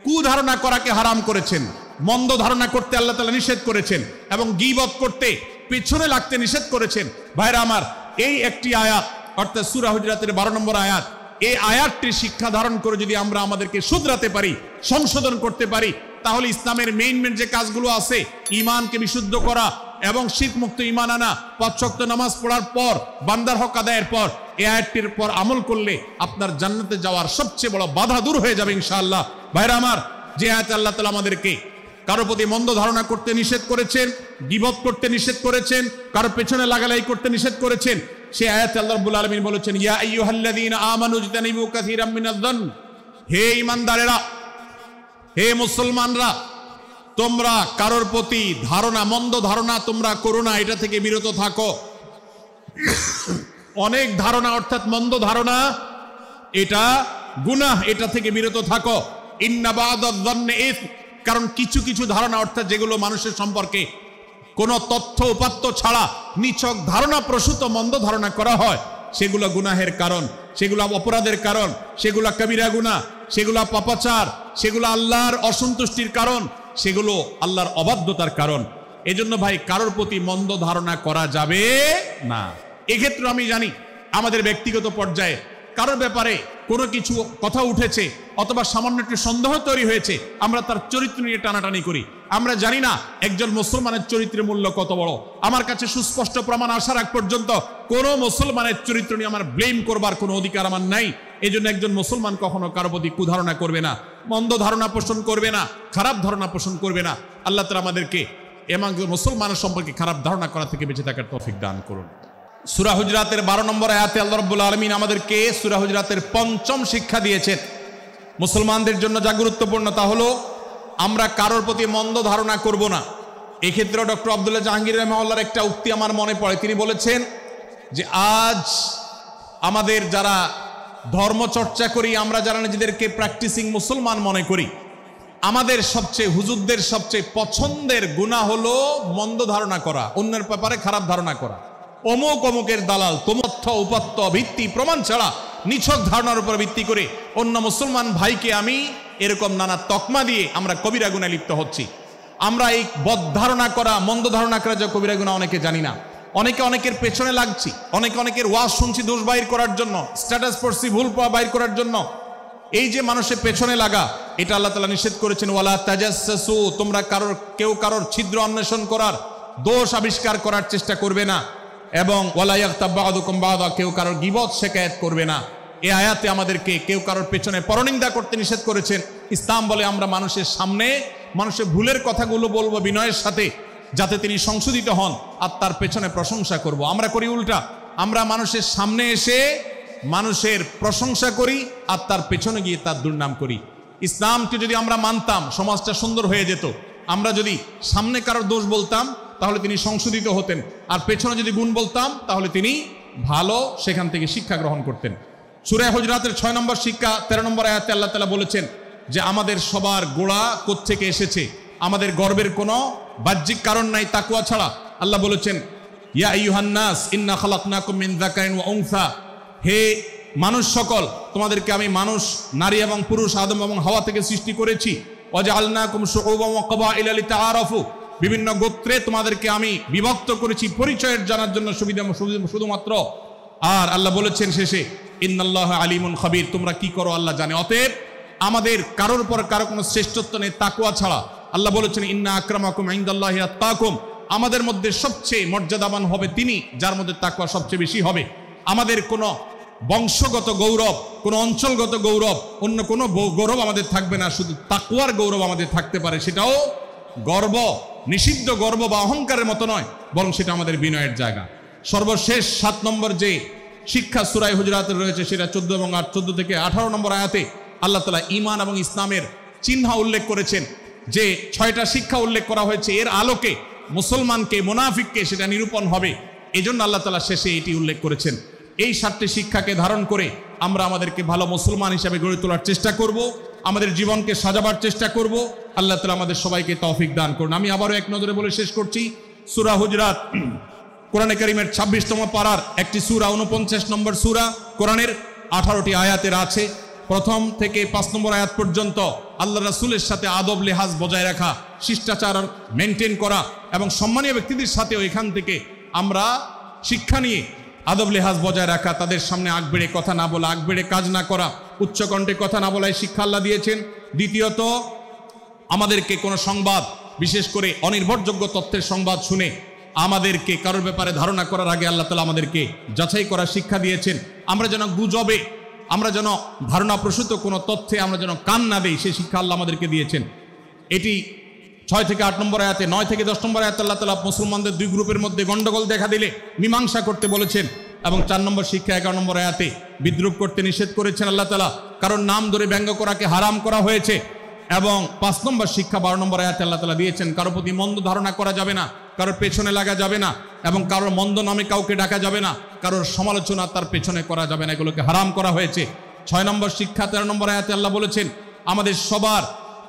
কুধারণা করাকে হারাম করেছেন, মন্দ ধারণা করতে আল্লাহ তাআলা নিষেধ করেছেন এবং গীবত করতে, পেছনে লাগতে নিষেধ করেছেন। ভাইরা আমার, এই একটি আয়াত অর্থাৎ সূরা হুজুরাতের 12 নম্বর আয়াত, এই আয়াতটির শিক্ষা ধারণ করে যদি আমরা আমাদেরকে শুধরাতে পারি, সংশোধন করতে পারি, তাহলে ইসলামের মেইন যে কাজগুলো আছে, ঈমানকে বিশুদ্ধ করা এবং শিরক মুক্ত ঈমান আনা, 5 ওয়াক্ত নামাজ পড়ার পর, বান্দার হক আদায়ের পর, এই আয়াতটির পর আমল করলে আপনার জান্নাতে যাওয়ার সবচেয়ে বড় বাধা দূর হয়ে যাবে ইনশাআল্লাহ। ভাইরা আমার, যে আয়াতে আল্লাহ তাআলা আমাদেরকে কারো প্রতি মন্দ ধারণা করতে নিষেধ করেছেন, গীবত করতে নিষেধ করেছেন, কারো পেছনে লাগালাই করতে নিষেধ করেছেন, সেই আয়াতে আল্লাহ রাব্বুল আলামিন বলেছেন, ইয়া আইয়ুহাল্লাযীনা আমানু ইজতানিবু কাসীরাম মিনায-যন্ন, হে ঈমানদারেরা, হে মুসলমানরা, তোমরা কারোর প্রতি ধারণা, মন্দ ধারণা তোমরা করো না, এটা থেকে বিরত থাকো। অনেক ধারণা অর্থাৎ মন্দ ধারণা, এটা গুনাহ, এটা থেকে বিরত থাকো। ইন্না বা'দায-যন্নি ইসম, কারণ কিছু কিছু ধারণা অর্থাৎ যেগুলো মানুষের সম্পর্কে কোনো তথ্য উপাত্ত ছাড়া নিছক ধারণা প্রসূত মন্দ ধারণা করা হয়, সেগুলো গুনাহের কারণ, সেগুলো অপরাধের কারণ, সেগুলো কবিরা গুনাহ, সেগুলো পাপাচার, সেগুলো আল্লাহর অসন্তুষ্টির কারণ, সেগুলো আল্লাহর অবাধ্যতার কারণ। এজন্য ভাই, কারোর প্রতি মন্দ ধারণা করা যাবে না। এক্ষেত্রে আমি জানি আমাদের ব্যক্তিগত পর্যায়ে কারোর ব্যাপারে কোনো কিছু কথা উঠেছে অথবা সামান্য একটু সন্দেহ তৈরি হয়েছে, আমরা তার চরিত্র নিয়ে টানাটানি করি। আমরা জানি না একজন মুসলমানের চরিত্রের মূল্য কত বড়। আমার কাছে সুস্পষ্ট প্রমাণ আসার আগ পর্যন্ত কোনো মুসলমানের চরিত্র নিয়ে আমার ব্লেম করবার কোনো অধিকার আমার নাই। এই জন্য একজন মুসলমান কখনো কারো প্রতি কুধারণা করবে না, মন্দ ধারণা পোষণ করবে না, খারাপ ধারণা পোষণ করবে না। আল্লাহ তাআলা আমাদেরকে এবং মুসলমানের সম্পর্কে খারাপ ধারণা করা থেকে বেঁচে থাকার তৌফিক দান করুন। সূরা হুজরাতের 12 নম্বর আয়াতে আল্লাহ রাব্বুল আলামিন আমাদেরকে সূরা হুজরাতের 5ম শিক্ষা দিয়েছেন। মুসলমানদের জন্য যা গুরুত্বপূর্ণ তা হলো আমরা কারোর প্রতি মন্দ ধারণা করব না। এক্ষেত্রে ডক্টর আব্দুল্লাহ জাহাঙ্গীর রাহিমাহুল্লাহর একটা উক্তি আমার মনে পড়ে। তিনি বলেছেন যে আজ আমাদের যারা ধর্মচর্চা করি, আমরা যারা নিজেদেরকে প্র্যাকটিসিং মুসলমান মনে করি, আমাদের সবচেয়ে, হুজুরদের সবচেয়ে পছন্দের গুনাহ হলো মন্দ ধারণা করা, অন্যের ব্যাপারে খারাপ ধারণা করা। অমুক অমুকের দালাল, তথ্য উপাত্ত ভিত্তি প্রমাণ ছাড়া নিছক ধারণার উপর ভিত্তি করে অন্য মুসলমান ভাইকে আমি এরকম নানা তকমা দিয়ে আমরা কবিরা গুনাহে লিপ্ত হচ্ছি। আমরা এই বদ ধারণা করা, মন্দ ধারণা করা যে কবিরা গুনাহ অনেকে জানি না। অনেকে অনেকের পেছনে লাগছি, অনেকে অনেকের ওয়াজ শুনছি দোষ বাইর করার জন্য, স্ট্যাটাস পড়ছি ভুল বাইর করার জন্য। এই যে মানুষের পেছনে লাগা, এটা আল্লাহ তাআলা নিষেধ করেছেন, ওয়ালা তাজাসসু, তোমরা কেউ কারোর ছিদ্র অন্বেষণ করার, দোষ আবিষ্কার করার চেষ্টা করবে না, এবং ওয়ালা ইয়াগতাব বা'দুকুম বা'দা, কেউ কারোর গীবত শিকায়াত করবে না। এই আয়াতে আমাদেরকে কেউ কারোর পেছনে পরনিন্দা করতে নিষেধ করেছেন। ইসলাম বলে আমরা মানুষের সামনে মানুষের ভুলের কথাগুলো বলবো বিনয়ের সাথে, যাতে তিনি সংশোধিত হন, আর তার পেছনে প্রশংসা করব। আমরা করি উল্টা, আমরা মানুষের সামনে এসে মানুষের প্রশংসা করি আর তার পেছনে গিয়ে তার দুর্নাম করি। ইসলামকে যদি আমরা মানতাম, সমাজটা সুন্দর হয়ে যেত। আমরা যদি সামনে কারোর দোষ বলতাম তাহলে তিনি সংশোধিত হতেন, আর পেছনে যদি গুণ বলতাম তাহলে তিনি ভালো সেখান থেকে শিক্ষা গ্রহণ করতেন। সূরা হুজরাতের 6 নম্বর শিক্ষা 13 নম্বর আয়াতে আল্লাহ তাআলা বলেছেন যে আমাদের সবার গোড়া কোত্থেকে এসেছে, আমাদের গর্বের কোনো বাহ্যিক কারণ নাই তাকওয়া ছাড়া। আল্লাহ বলেছেন, ইয়া আইয়ুহান নাস ইন্না খালাকনাকুম মিন যাকারিন ওয়া উনসা, হে মানুষ সকল, তোমাদেরকে আমি মানুষ, নারী এবং পুরুষ, আদম এবং হাওয়া থেকে সৃষ্টি করেছি। ওয়াজআলনাকুম শুউবান ওয়া ক্বাবাইলা লিতাআরাফু, বিভিন্ন গোত্রে তোমাদেরকে আমি বিভক্ত করেছি পরিচয়ের জানার জন্য, সুবিধা শুধুমাত্র। আর আল্লাহ বলেছেন শেষে, ইন্নাল্লাহা আলিমুন খাবীর, তোমরা কি করো আল্লাহ জানে। অতএব আমাদের কারোর পর কারো কোনো শ্রেষ্ঠত্ব নেই তাকওয়া ছাড়া। আল্লাহ বলেছেন, ইন্না আকরামাকুম ইনদাল্লাহি আত্তাকুম, আমাদের মধ্যে সবচেয়ে মর্যাদাবান হবে তিনি যার মধ্যে তাকওয়া সবচেয়ে বেশি হবে। আমাদের কোনো বংশগত গৌরব, কোনো অঞ্চলগত গৌরব, অন্য কোনো গৌরব আমাদের থাকবে না, শুধু তাকওয়ার গৌরব আমাদের থাকতে পারে। সেটাও গর্ব, নিষিদ্ধ গর্ব বা অহংকারের মতো নয়, বরং সেটা আমাদের বিনয়ের জায়গা। সর্বশেষ 7 নম্বর যে শিক্ষা সূরা হুজরাতের রয়েছে, সেটা 14 এবং 14 থেকে 18 নম্বর আয়াতে আল্লাহ তাআলা ঈমান এবং ইসলামের চিহ্ন উল্লেখ করেছেন। যে 6টা শিক্ষা উল্লেখ করা হয়েছে, এর আলোকে মুসলমানকে মুনাফিককে সেটা নিরূপণ হবে। এজন্য আল্লাহ তাআলা শেষে এটি উল্লেখ করেছেন। এই 7টি শিক্ষাকে ধারণ করে আমরা আমাদেরকে ভালো মুসলমান হিসেবে গড়ে তোলার চেষ্টা করব, আমাদের জীবনকে সাজাবার চেষ্টা করব। আল্লাহ তাআলা আমাদের সবাইকে তৌফিক দান করুন। আমি আবারও এক নজরে বলে শেষ করছি, সূরা হুজরাত কোরআনে কারীমের 26তম পারার একটি সূরা, 49 নম্বর সূরা, কোরআনের 18টি আয়াতের আছে। প্রথম থেকে 5 নম্বর আয়াত পর্যন্ত আল্লাহ রাসূলের সাথে আদব লেহাজ বজায় রাখা, শিষ্টাচার মেনটেন করা এবং সম্মানীয় ব্যক্তিদের সাথেও এখান থেকে আমরা শিক্ষা নিয়ে আদব লেহাজ বজায় রাখা, তাদের সামনে আগ বেড়ে কথা না বলা, আগ বেড়ে কাজ না করা, উচ্চকণ্ঠে কথা না বলায় শিক্ষা আল্লাহ দিয়েছেন। দ্বিতীয়ত, আমাদেরকে কোনো সংবাদ, বিশেষ করে অনির্ভরযোগ্য তথ্যের সংবাদ শুনে আমাদেরকে কারোর ব্যাপারে ধারণা করার আগে আল্লাহ তাআলা আমাদেরকে যাচাই করার শিক্ষা দিয়েছেন। আমরা যেন গুজবে, আমরা যেন ধারণাপ্রসূত কোনো তথ্যে আমরা যেন কান না দেই, সেই শিক্ষা আল্লাহ আমাদেরকে দিয়েছেন। এটি 6 থেকে 8 নম্বর আয়াতে, 9 থেকে 10 নম্বর আয়াতে আল্লাহ তাআলা মুসলমানদের 2 গ্রুপের মধ্যে গন্ডগোল দেখা দিলে মীমাংসা করতে বলেছেন। এবং 4 নম্বর শিক্ষা 11 নম্বর আয়াতে বিদ্রুপ করতে নিষেধ করেছেন আল্লাহ তাআলা, কারণ নাম ধরে ব্যঙ্গ করাকে হারাম করা হয়েছে। এবং 5 নম্বর শিক্ষা 12 নম্বর আয়াতে আল্লাহ তাআলা দিয়েছেন, কারোর প্রতি মন্দ ধারণা করা যাবে না, কারোর পেছনে লাগা যাবে না, এবং কারোর মন্দ নামে কাউকে ডাকা যাবে না, কারোর সমালোচনা তার পেছনে করা যাবে না, এগুলোকে হারাম করা হয়েছে। 6 নম্বর শিক্ষা 13 নম্বর আয়াতে আল্লাহ বলেছেন, আমাদের সবার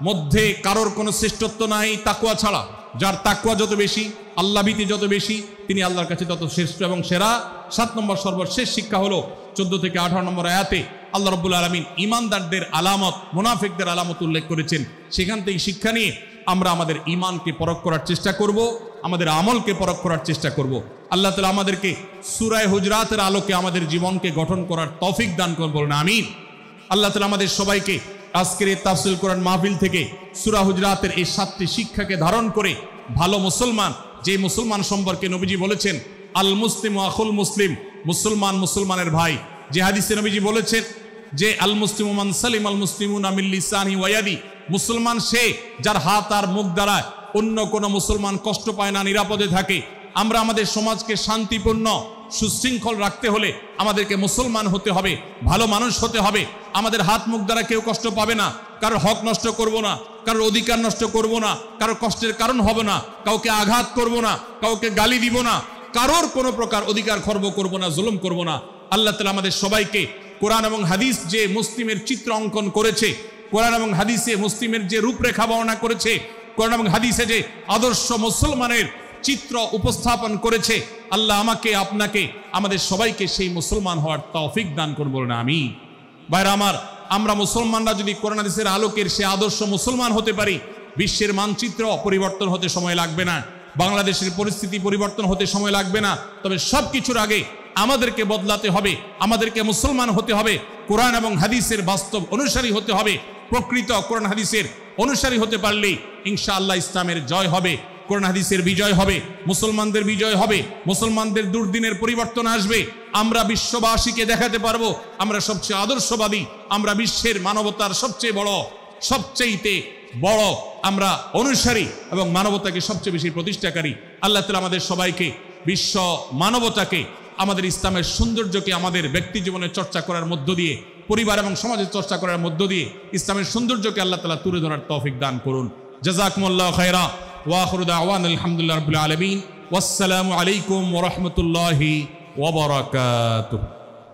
মধ্যে কারোর কোনো শ্রেষ্ঠত্ব নাই তাকওয়া ছাড়া। যার তাকওয়া যত বেশি, আল্লাহ ভীতি যত বেশি, তিনি আল্লাহর কাছে তত শ্রেষ্ঠ এবং সেরা। 7 নম্বর সর্বশেষ শিক্ষা হলো 14 থেকে 18 নম্বর আয়াতে আল্লাহ রাব্বুল আলামিন ঈমানদারদের আলামত, মুনাফিকদের আলামত উল্লেখ করেছেন। সেখান থেকে শিক্ষা নিয়ে আমরা আমাদের ঈমানকে পরখ করার চেষ্টা করব, আমাদের আমলকে পরখ করার চেষ্টা করব। আল্লাহ তাআলা আমাদেরকে সূরা হুজরাতের আলোকে আমাদের জীবনকে গঠন করার তৌফিক দান করুন, বলুন আমিন। আল্লাহ তাআলা আমাদের সবাইকে আজকের এই তাফসীর কোরআন মাহফিল থেকে সূরা হুজরাতের এই 7টি শিক্ষাকে ধারণ করে ভালো মুসলমান, যে মুসলমান সম্পর্কে নবীজি বলেছেন আল মুসলিমু আখুল মুসলিম, মুসলমান মুসলমানের ভাই। যে হাদিসে নবীজি বলেছেন যে আল মুসলিমু মান সালিম আল মুসলিমুনা মিন লিসানি ওয়া ইয়াদি, মুসলমান সে যার হাত আর মুখ দ্বারা অন্য কোনো মুসলমান কষ্ট পায় না, নিরাপদে থাকে। আমরা আমাদের সমাজকে শান্তিপূর্ণ সুশৃঙ্খল রাখতে হলে আমাদেরকে মুসলমান হতে হবে, ভালো মানুষ হতে হবে। আমাদের হাত মুখ দ্বারা কেউ কষ্ট পাবে না, কারোর হক নষ্ট করব না, কারোর অধিকার নষ্ট করব না, কারোর কষ্টের কারণ হবে না, কাউকে আঘাত করব না, কাউকে গালি দিব না, কারোর কোনো প্রকার অধিকার খর্ব করব না, জুলুম করব না। আল্লাহ তাআলা আমাদের সবাইকে কোরআন এবং হাদিস যে মুসলিমের চিত্র অঙ্কন করেছে, কোরআন এবং হাদিসে মুসলিমের যে রূপরেখা বর্ণনা করেছে, কোরআন এবং হাদিসে যে আদর্শ মুসলমানের চিত্র উপস্থাপন করেছে, আল্লাহ আমাকে, আপনাকে, আমাদের সবাইকে সেই মুসলমান হওয়ার তৌফিক দান করুন, বলুন আমিন। ভাইরা আমার, আমরা মুসলমানরা যদি কোরআন হাদিসের আলোকের সে আদর্শ মুসলমান হতে পারি, বিশ্বের মানচিত্র পরিবর্তন হতে সময় লাগবে না, বাংলাদেশের পরিস্থিতি পরিবর্তন হতে সময় লাগবে না। তবে সব কিছুর আগে আমাদেরকে বদলাতে হবে, আমাদেরকে মুসলমান হতে হবে, কোরআন এবং হাদিসের বাস্তব অনুসারী হতে হবে। প্রকৃত কোরআন হাদিসের অনুসারী হতে পারলেই ইনশাআল্লাহ ইসলামের জয় হবে, কোরআন হাদিসের বিজয় হবে, মুসলমানদের বিজয় হবে, মুসলমানদের দুর্দিনের পরিবর্তন আসবে। আমরা বিশ্ববাসীকে দেখাতে পারবো আমরা সবচেয়ে আদর্শবাদী, আমরা বিশ্বের মানবতার সবচেয়ে বড় আমরা অনুসারী এবং মানবতাকে সবচেয়ে বেশি প্রতিষ্ঠাকারী। আল্লাহ তাআলা আমাদের সবাইকে বিশ্ব মানবতাকে, আমাদের ইসলামের সৌন্দর্যকে আমাদের ব্যক্তি জীবনে চর্চা করার মধ্য দিয়ে, পরিবার এবং সমাজের চর্চা করার মধ্য দিয়ে ইসলামের সৌন্দর্যকে আল্লাহ তাআলা তুলে ধরার তৌফিক দান করুন। জাযাকুমুল্লাহু খায়রা ওয়া আখিরু দাওয়ানা আলহামদুলিল্লাহি রাব্বিল আলামিন। ওয়াসসালামু আলাইকুম ওয়া রাহমাতুল্লাহি ওয়া বারাকাতুহু।